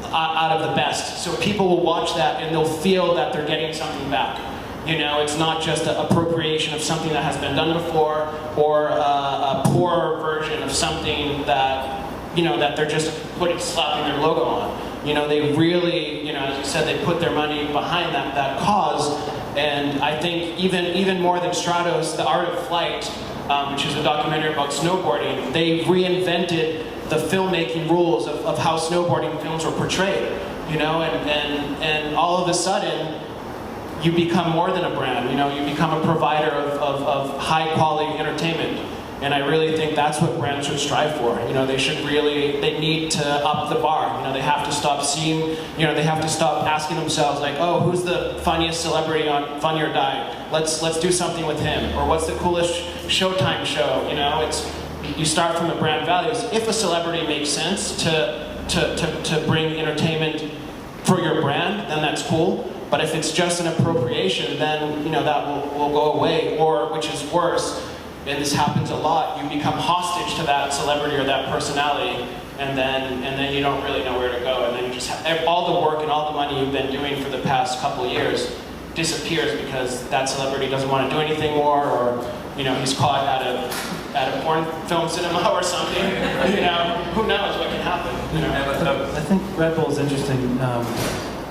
out of the best? So people will watch that and they'll feel that they're getting something back. It's not just an appropriation of something that has been done before, or a poor version of something that, that they're just slapping their logo on. They really, as you said, they put their money behind that cause. And I think even more than Stratos, The Art of Flight, which is a documentary about snowboarding, they reinvented the filmmaking rules of how snowboarding films were portrayed, and all of a sudden, you become more than a brand, you become a provider of high quality entertainment. And I really think that's what brands should strive for. They need to up the bar. They have to stop seeing, they have to stop asking themselves like, oh, who's the funniest celebrity on Funny or Die? Let's do something with him. Or what's the coolest Showtime show? You start from the brand values. If a celebrity makes sense to bring entertainment for your brand, then that's cool. But if it's just an appropriation, then that will go away. Or, which is worse, and this happens a lot, you become hostage to that celebrity or that personality, and then you don't really know where to go, and then you just have all the work and all the money you've been doing for the past couple years disappears because that celebrity doesn't want to do anything more, or he's caught at a porn film cinema or something. Who knows what can happen. I think Red Bull is interesting.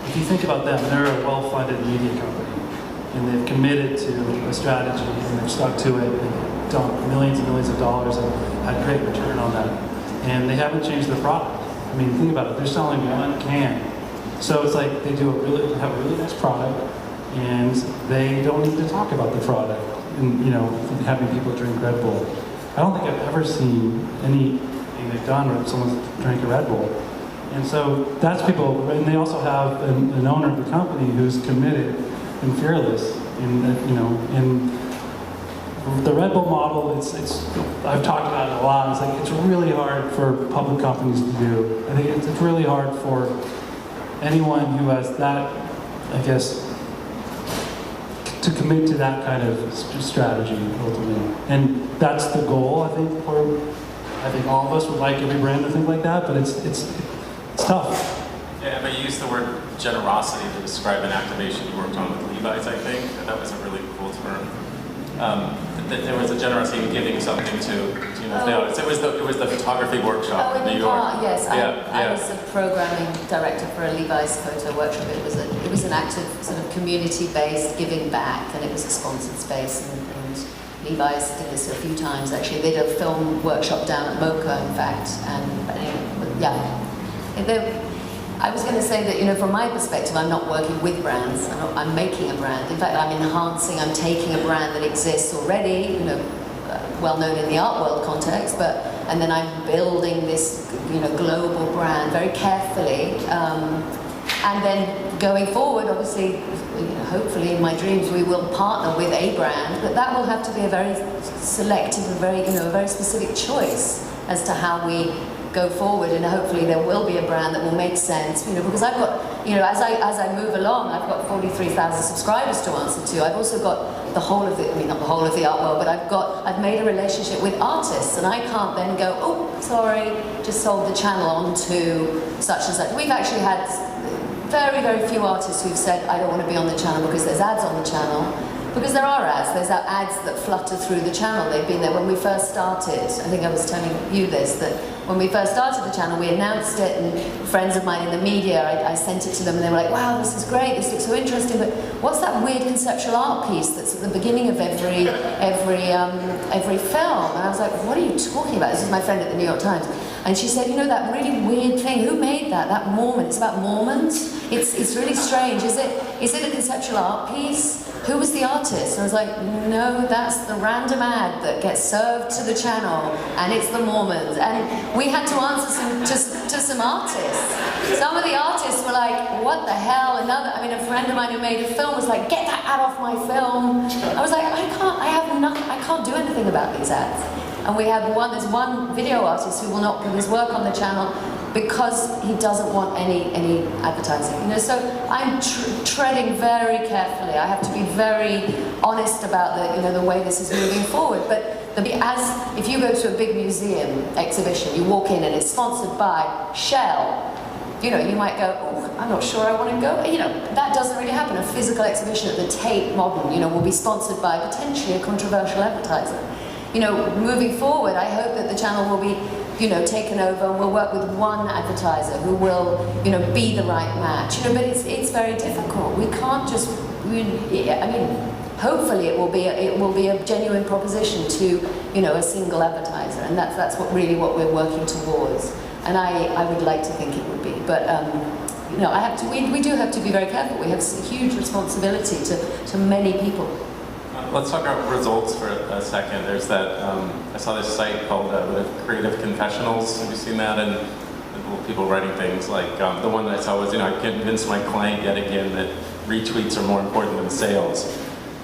If you think about them, they're a well-funded media company, and they've committed to a strategy, and they've stuck to it, and dumped millions and millions of dollars and had great return on that. And they haven't changed their product. I mean, think about it, they're selling one can. So it's like they have a really nice product, and they don't need to talk about the product and, having people drink Red Bull. I don't think I've ever seen anything they've done where someone's drank a Red Bull. And so that's people, and they also have an owner of the company who's committed and fearless in the Red Bull model. I've talked about it a lot. It's really hard for public companies to do. I think it's really hard for anyone who has that, I guess, to commit to that kind of strategy ultimately. And that's the goal, I think all of us would like every brand to think like that, but it's tough. Yeah, but you used the word generosity to describe an activation you worked on with Levi's, I think, and that was a really cool term. There was a generosity in giving something to the audience. It was the photography workshop in New York. Yes, I was a programming director for a Levi's photo workshop. It was an active sort of community-based giving back, and it was a sponsored space, and Levi's did this a few times actually. They did a film workshop down at MoCA, in fact, and I was going to say that, you know, from my perspective, I'm not working with brands. I'm making a brand. In fact, I'm enhancing. I'm taking a brand that exists already, you know, well known in the art world context, and then I'm building this, you know, global brand very carefully. And then going forward, obviously, you know, hopefully in my dreams we will partner with a brand, but that will have to be a very selective, a very specific choice as to how we go forward, and hopefully there will be a brand that will make sense, you know, because I've got, you know, as I move along, I've got 43,000 subscribers to answer to. I've also got the whole of the, I mean, not the whole of the art world, but I've made a relationship with artists, and I can't then go, oh, sorry, just sold the channel on to such and such. We've actually had very, very few artists who've said, I don't want to be on the channel because there's ads on the channel. Because there are ads. There's ads that flutter through the channel. They've been there when we first started. I think I was telling you this, that when we first started the channel, we announced it, and friends of mine in the media, I sent it to them, and they were like, wow, this is great, this looks so interesting, but what's that weird conceptual art piece that's at the beginning of every film? And I was like, what are you talking about? This is my friend at the New York Times. And she said, you know, that really weird thing, who made that? That Mormon, it's about Mormons? It's really strange. Is it a conceptual art piece? Who was the artist? And I was like, no, that's the random ad that gets served to the channel, and it's the Mormons. And we had to answer to some artists. Some of the artists were like, what the hell? A friend of mine who made a film was like, get that ad off my film. I was like, I can't do anything about these ads. And there's one video artist who will not put his work on the channel because he doesn't want any advertising. You know, so I'm treading very carefully. I have to be very honest about the way this is moving forward. But if you go to a big museum exhibition, you walk in and it's sponsored by Shell. You know, you might go, oh, I'm not sure I want to go. You know, that doesn't really happen. A physical exhibition at the Tate Modern, you know, will be sponsored by potentially a controversial advertiser. You know, moving forward, I hope that the channel will be, you know, taken over, and we'll work with one advertiser who will, you know, be the right match. You know, but it's very difficult. We can't just, hopefully it will be a genuine proposition to, you know, a single advertiser, and that's what we're working towards. And I would like to think it would be, but you know, we do have to be very careful. We have a huge responsibility to many people. Let's talk about results for a second. There's that, I saw this site called Creative Confessionals. Have you seen that? And people writing things like, the one that I saw was, you know, I convinced my client yet again that retweets are more important than sales.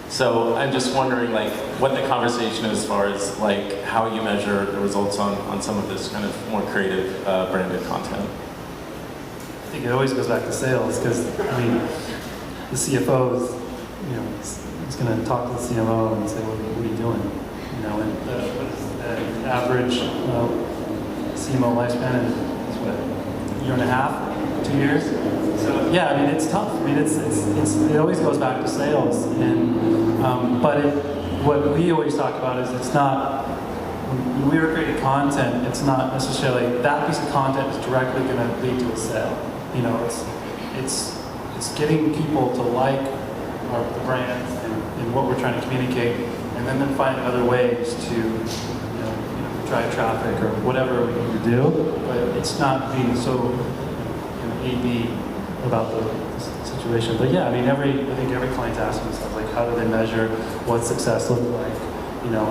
So I'm just wondering, like, what the conversation is as far as, like, how you measure the results on some of this kind of more creative branded content. I think it always goes back to sales, because, I mean, the CFO is, you know, is going to talk to the CMO and say, what are you doing? You know, and the average CMO lifespan is what, a year and a half, 2 years? So yeah, I mean, it's tough. I mean, it always goes back to sales, and what we always talk about is it's not, when we are creating content, it's not necessarily that piece of content is directly going to lead to a sale. You know, it's getting people to like the brand and what we're trying to communicate, and then finding other ways to drive traffic or whatever we need to do. But it's not being so A/B about the situation. But yeah, I mean, I think every client's asking themselves, like, how do they measure what success looks like? You know,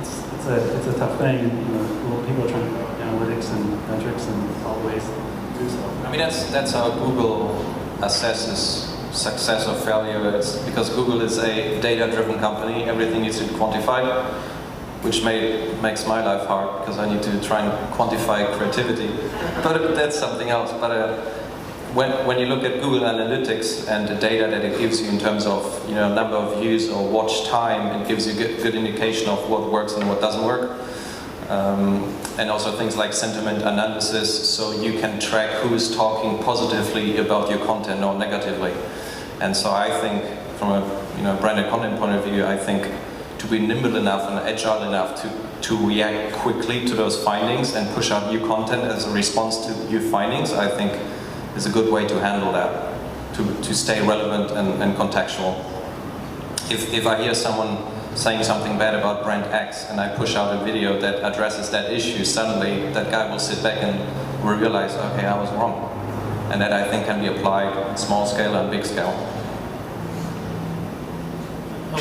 it's a tough thing. And, you know, people are trying to do analytics and metrics and all ways to do so. I mean, that's how Google assesses success or failure. It's because Google is a data-driven company. Everything needs to be quantified, which makes my life hard because I need to try and quantify creativity. But that's something else. But when you look at Google Analytics and the data that it gives you in terms of, you know, number of views or watch time, it gives you a good indication of what works and what doesn't work. And also things like sentiment analysis, so you can track who is talking positively about your content or negatively. And so I think, from a branded content point of view, I think to be nimble enough and agile enough to react quickly to those findings and push out new content as a response to new findings, I think is a good way to handle that, to stay relevant and contextual. if I hear someone saying something bad about brand X and I push out a video that addresses that issue, suddenly that guy will sit back and will realize, okay, I was wrong. And that I think can be applied on small scale and big scale.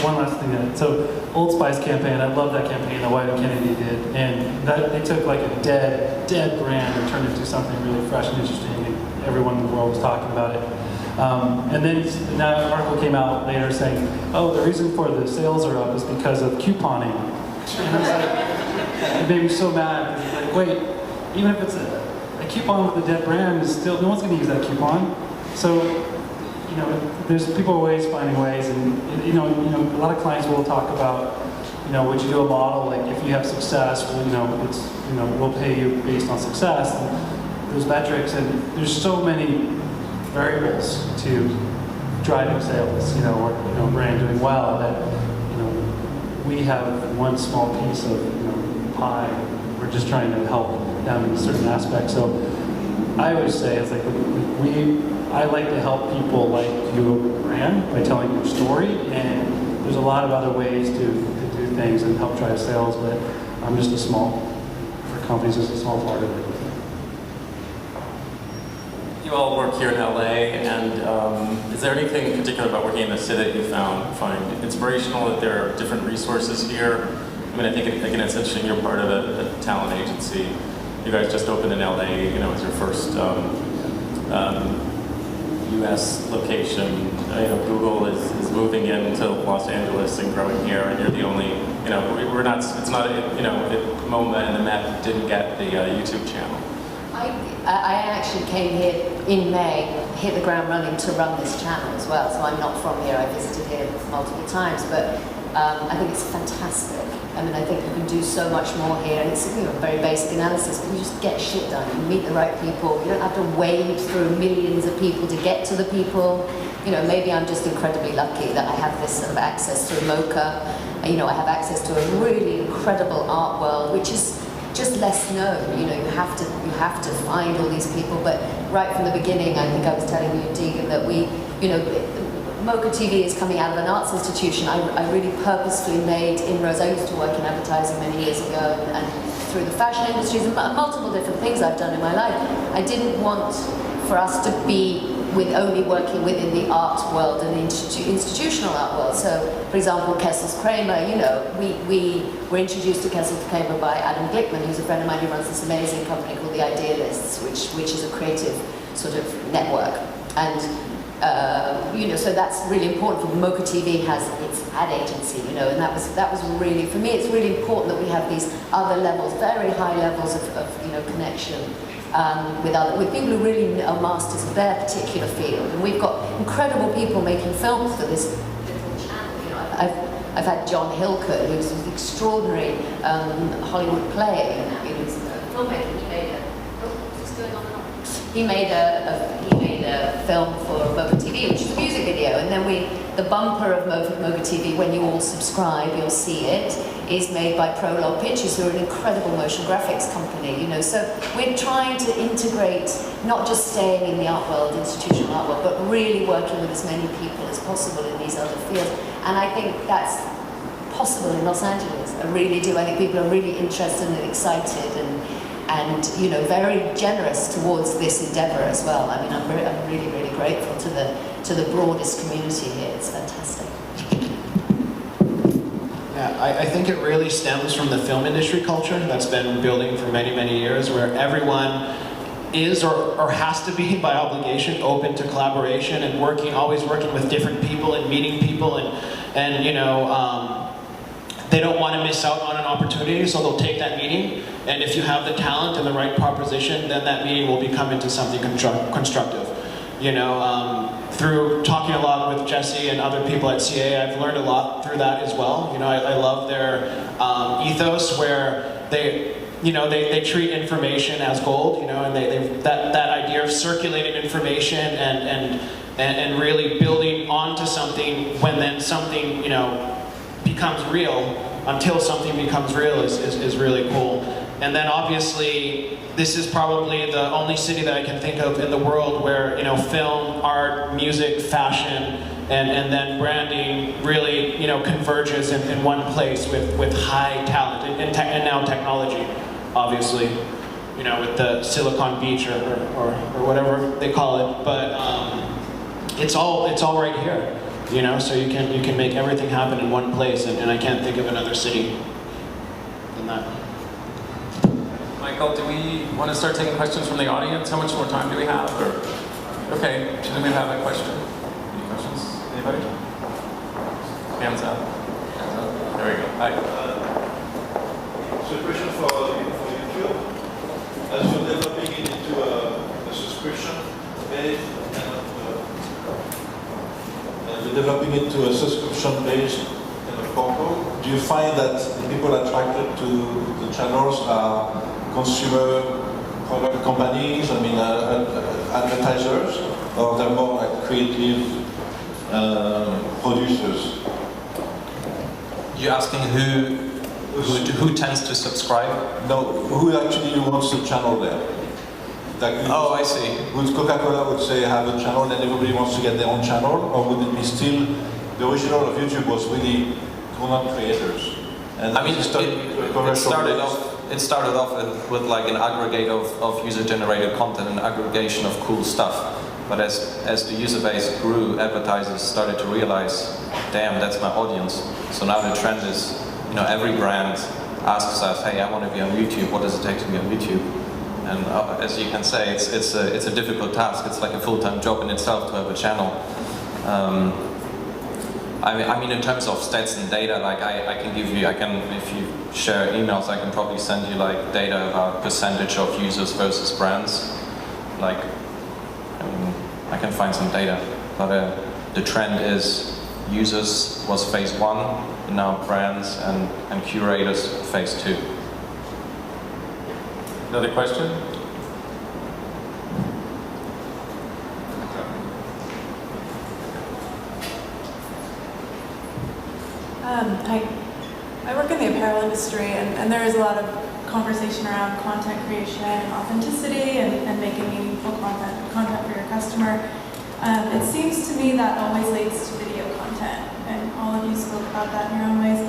One last thing, so Old Spice campaign, I love that campaign that White and Kennedy did, and that, they took like a dead brand and turned it into something really fresh and interesting, and everyone in the world was talking about it. And then now an article came out later saying, oh, the reason for the sales are up is because of couponing. And I was like, it made me so mad, because it's like, wait, even if it's a coupon with a dead brand, is still, no one's going to use that coupon. So, you know, there's people always finding ways, and you know, a lot of clients will talk about, you know, would you do a model like if you have success, well, you know, it's, you know, we'll pay you based on success, and those metrics, and there's so many variables to driving sales, you know, or brand doing well that, you know, we have one small piece of, you know, pie. We're just trying to help them in certain aspects. So I always say it's like I like to help people like you, brand, by telling your story, and there's a lot of other ways to do things and help drive sales, but I'm just for companies, just a small part of it. You all work here in LA, and is there anything in particular about working in the city that you find inspirational, that there are different resources here? I mean, I think again, it's interesting, you're part of a talent agency. You guys just opened in LA, you know, as your first US location. You know, Google is moving into Los Angeles and growing here, and you're the only, you know, we're not, it's not, you know, MoMA and the Met didn't get the YouTube channel. I actually came here in May, hit the ground running to run this channel as well, so I'm not from here. I visited here multiple times, but I think it's fantastic. I mean, I think you can do so much more here, and it's, you know, very basic analysis, but you just get shit done. You meet the right people. You don't have to wade through millions of people to get to the people. You know, maybe I'm just incredibly lucky that I have this sort of access to MoCA. You know, I have access to a really incredible art world, which is just less known. You know, you have to find all these people. But right from the beginning, I think I was telling you, Deegan, that we, you know, MoCA TV is coming out of an arts institution. I really purposefully made inroads. I used to work in advertising many years ago, and through the fashion industries and multiple different things I've done in my life. I didn't want for us to be only working within the art world and the institutional art world. So, for example, Kessel's Kramer, you know, we were introduced to Kessel's Kramer by Adam Glickman, who's a friend of mine who runs this amazing company called The Idealists, which is a creative sort of network. And you know, so that's really important. For MoCA TV has its ad agency, you know, and that was really, for me, it's really important that we have these other levels, very high levels of you know, connection with people who really are masters of their particular field. And we've got incredible people making films for this little channel. You know, I've had John Hillcoat, who's an extraordinary Hollywood play, and you know, he's a filmmaker. He made a film for MoCA TV, which is a music video, and then the bumper of MoCA TV, when you all subscribe, you'll see it, is made by Prologue Pictures, who are an incredible motion graphics company, you know. So we're trying to integrate, not just staying in the art world, institutional art world, but really working with as many people as possible in these other fields. And I think that's possible in Los Angeles. I really do. I think people are really interested and excited and you know, very generous towards this endeavor as well. I mean, I'm really, really grateful to the broadest community here. It's fantastic. Yeah, I think it really stems from the film industry culture that's been building for many, many years, where everyone is or has to be by obligation open to collaboration and always working with different people and meeting people and you know, they don't want to miss out on an opportunity, so they'll take that meeting. And if you have the talent and the right proposition, then that meeting will become into something constructive. You know, through talking a lot with Jesse and other people at CA, I've learned a lot through that as well. You know, I love their ethos, where they treat information as gold. You know, and that idea of circulating information and really building onto something when then something, you know, becomes real, until something becomes real is really cool. And then obviously, this is probably the only city that I can think of in the world where, you know, film, art, music, fashion, and then branding really, you know, converges in one place with high talent and now technology, obviously, you know, with the Silicon Beach or whatever they call it. But it's all right here, you know. So you can make everything happen in one place, and I can't think of another city than that. Michael, do we want to start taking questions from the audience? How much more time do we have? Or okay, does anybody have a question? Any questions? Anybody? Hands up. There we go. Hi. So a question for YouTube. As you're developing it into a subscription based you're developing it to a subscription based kind of portal, do you find that the people attracted to the channels are consumer product companies, I mean advertisers, or they're more like creative producers? You're asking who tends to subscribe? No, who actually wants the channel there? Like, oh, I see. Would Coca-Cola would say have a channel and everybody wants to get their own channel, or would it be still the original of YouTube was really content creators? And I mean, it started off with like an aggregate of user-generated content and aggregation of cool stuff. But as the user base grew, advertisers started to realize, damn, that's my audience. So now the trend is, you know, every brand asks us, hey, I want to be on YouTube. What does it take to be on YouTube? And as you can say, it's a difficult task. It's like a full-time job in itself to have a channel. I mean, in terms of stats and data, like I can give you, if you share emails, I can probably send you like data about percentage of users versus brands. Like, I can find some data, but the trend is users was phase 1, and now brands and curators phase 2. Another question? I work in the apparel industry, and there is a lot of conversation around content creation and authenticity and making meaningful content for your customer. It seems to me that always leads to video content, and all of you spoke about that in your own ways.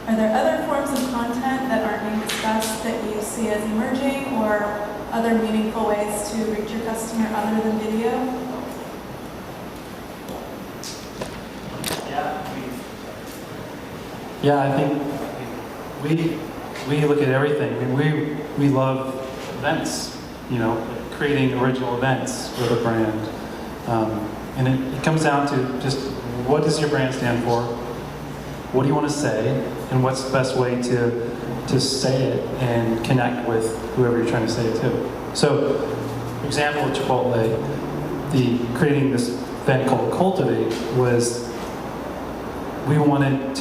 Are there other forms of content that aren't being discussed that you see as emerging, or other meaningful ways to reach your customer other than video? Yeah, I think we look at everything. I mean, we love events, you know, creating original events with a brand. And it comes down to just, what does your brand stand for? What do you want to say? And what's the best way to say it and connect with whoever you're trying to say it to? So, for example, with Chipotle, creating this event called Cultivate was, we wanted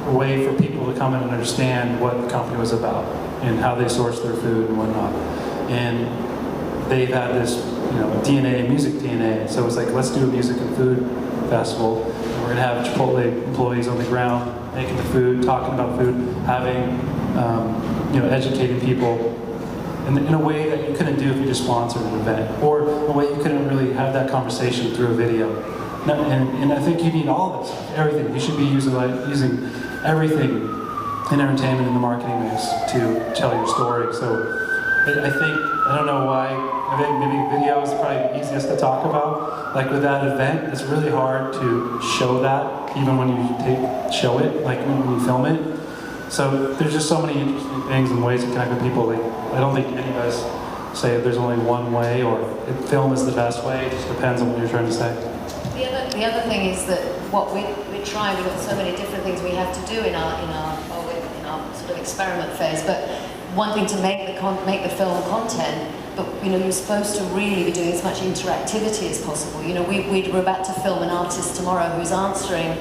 a way for people to come in and understand what the company was about and how they source their food and whatnot. And they've had this, you know, DNA, music DNA. So it's like, let's do a music and food festival. And we're gonna have Chipotle employees on the ground making the food, talking about food, having, you know, educating people in a way that you couldn't do if you just sponsored an event, or a way you couldn't really have that conversation through a video. And I think you need all of this, everything. You should be using everything in entertainment and the marketing mix to tell your story. So I think, I don't know why, I think maybe video is probably the easiest to talk about. Like with that event, it's really hard to show that, even when you show it, like when you film it. So there's just so many interesting things and ways to connect with people. Like, I don't think any of us say there's only one way, or film is the best way. It just depends on what you're trying to say. The other thing is that what we're trying, we've got so many different things we have to do in our sort of experiment phase. But one thing to make the film content, but you know, you're supposed to really be doing as much interactivity as possible. You know, we're about to film an artist tomorrow who's answering.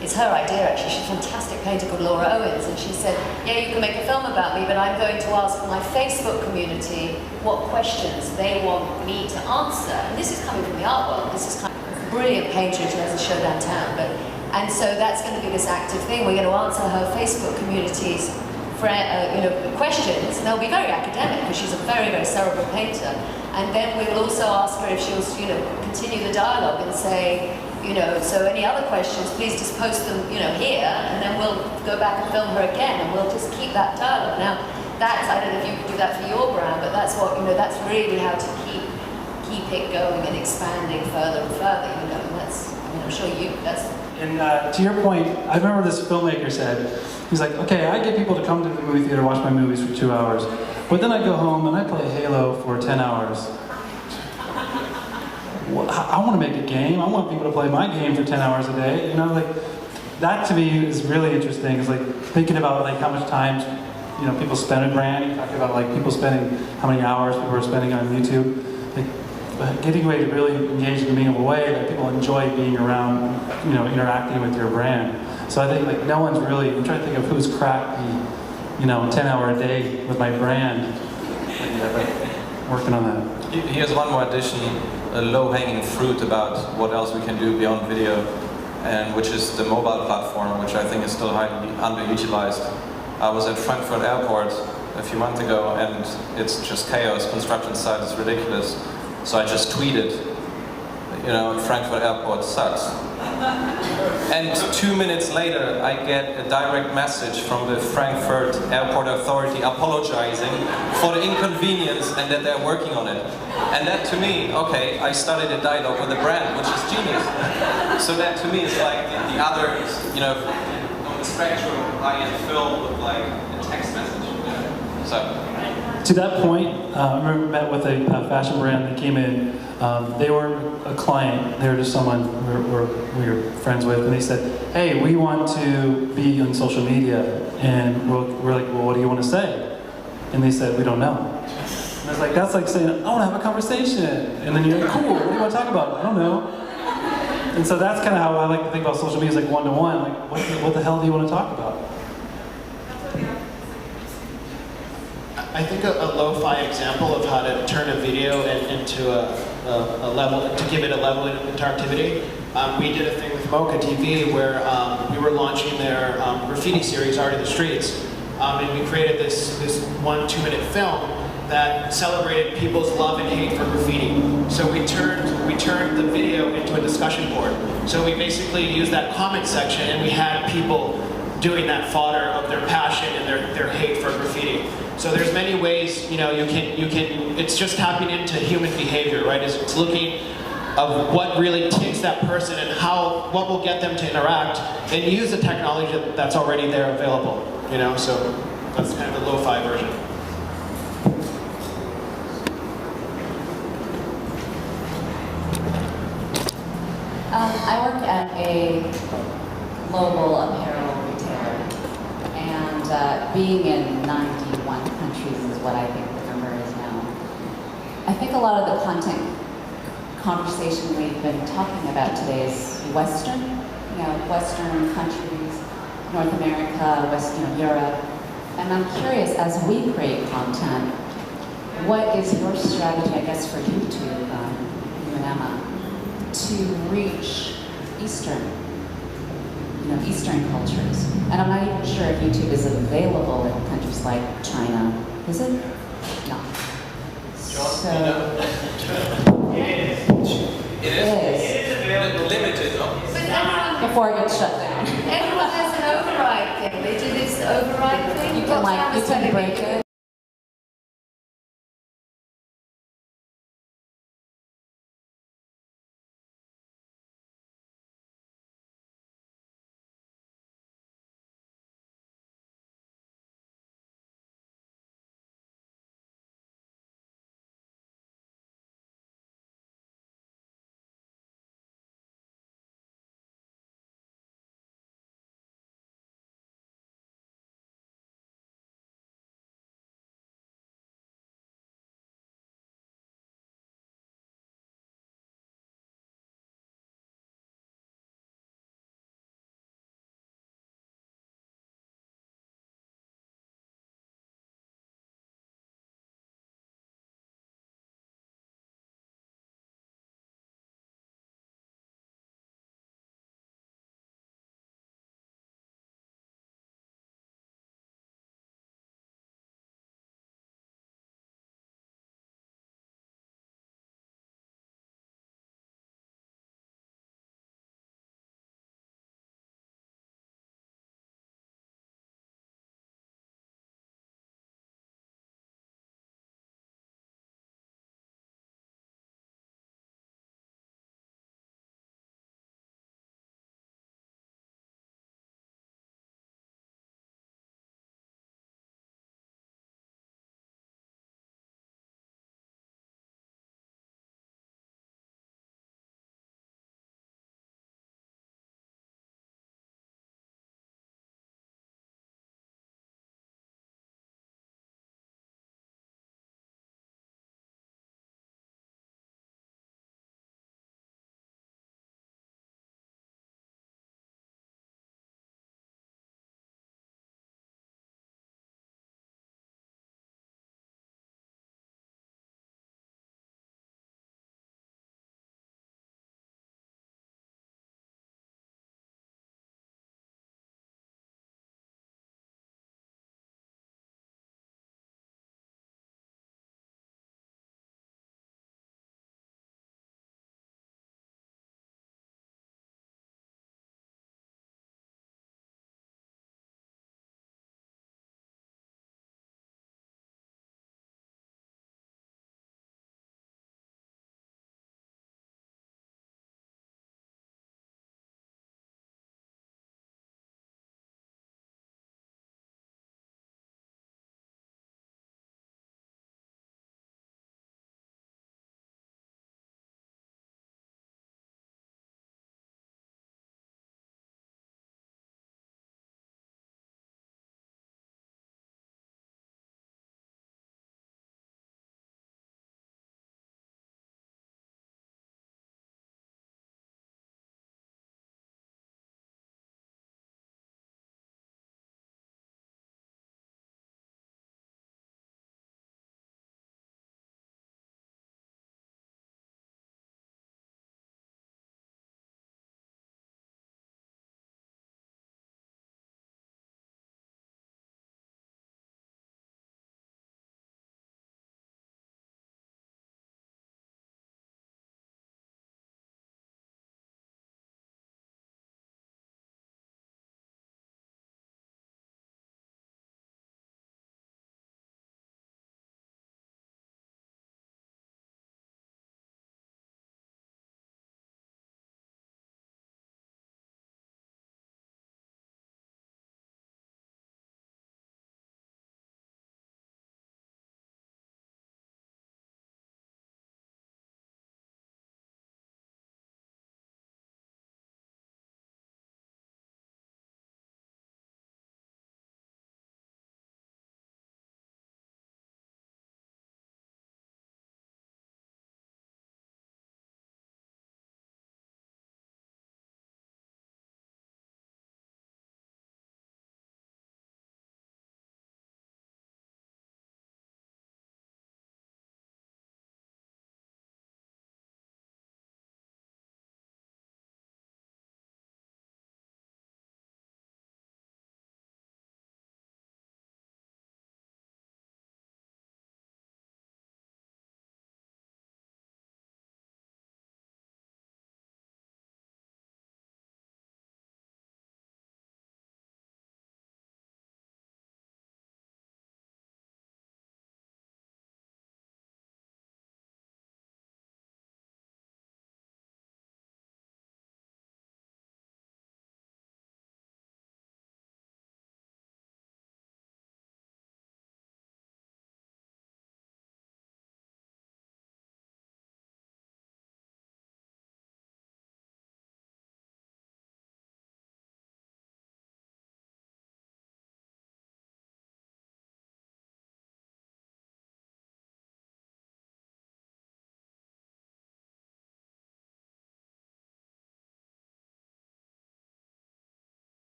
It's her idea, actually. She's a fantastic painter called Laura Owens, and she said, yeah, you can make a film about me, but I'm going to ask my Facebook community what questions they want me to answer. And this is coming from the art world. This is kind of a brilliant painter who has a show downtown. And so that's going to be this active thing. We're going to answer her Facebook community's questions, and they'll be very academic because she's a very, very cerebral painter. And then we'll also ask her if she'll, continue the dialogue and say, so any other questions, please just post them, here, and then we'll go back and film her again, and we'll just keep that dialogue. Now, I don't know if you can do that for your brand, but that's what, that's really how to keep it going and expanding further and further, and that's, I'm sure that's... And to your point, I remember this filmmaker said, he's like, okay, I get people to come to the movie theater, watch my movies for 2 hours, but then I go home and I play Halo for 10 hours. Well, I want to make a game. I want people to play my game for 10 hours a day. That to me is really interesting. It's like thinking about how much time, people spend on brand. You talk about people spending, how many hours people are spending on YouTube. Getting ready to really engage in a meaningful way that people enjoy being around, interacting with your brand. So I think no one's really, I'm trying to think of who's cracked the, 10-hour a day with my brand. Working on that. Here's one more addition, a low-hanging fruit about what else we can do beyond video, and which is the mobile platform, which I think is still highly underutilized. I was at Frankfurt Airport a few months ago, and it's just chaos. Construction site is ridiculous. So I just tweeted, Frankfurt Airport sucks. And 2 minutes later, I get a direct message from the Frankfurt Airport Authority apologizing for the inconvenience and that they're working on it. And that to me, okay, I started a dialogue with the brand, which is genius. So that to me is like the other, on the spectrum, I am filled with a text message. So. To that point, I remember met with a fashion brand that came in. They weren't a client, they were just someone we were friends with, and they said, hey, we want to be on social media. And we're like, well, what do you want to say? And they said, we don't know. And I was like, that's like saying, I want to have a conversation. And then you're like, cool, what do you want to talk about? I don't know. And so that's kind of how I like to think about social media, is one-to-one. What the hell do you want to talk about? I think a lo-fi example of how to turn a video into a level, to give it a level of interactivity. We did a thing with Mocha TV where we were launching their graffiti series, Art of the Streets, and we created this 1-2 minute film that celebrated people's love and hate for graffiti. So we turned the video into a discussion board. So we basically used that comment section, and we had people doing that fodder of their passion and their hate for graffiti. So there's many ways, you can, it's just tapping into human behavior, right? It's looking of what really ticks that person and what will get them to interact, and use the technology that's already there available, so that's kind of the lo-fi version. I work at a global apparel retailer, and being in 91 countries is what I think the number is now. I think a lot of the content conversation we've been talking about today is Western, Western countries, North America, Europe, and I'm curious, as we create content, what is your strategy, I guess, for YouTube, you and Emma, to reach Eastern cultures? And I'm not even sure if YouTube is available in countries like China. Is it? No. So, It is limited, no? Before it gets shut down. Everyone has an override thing. They do this override thing. You can break it.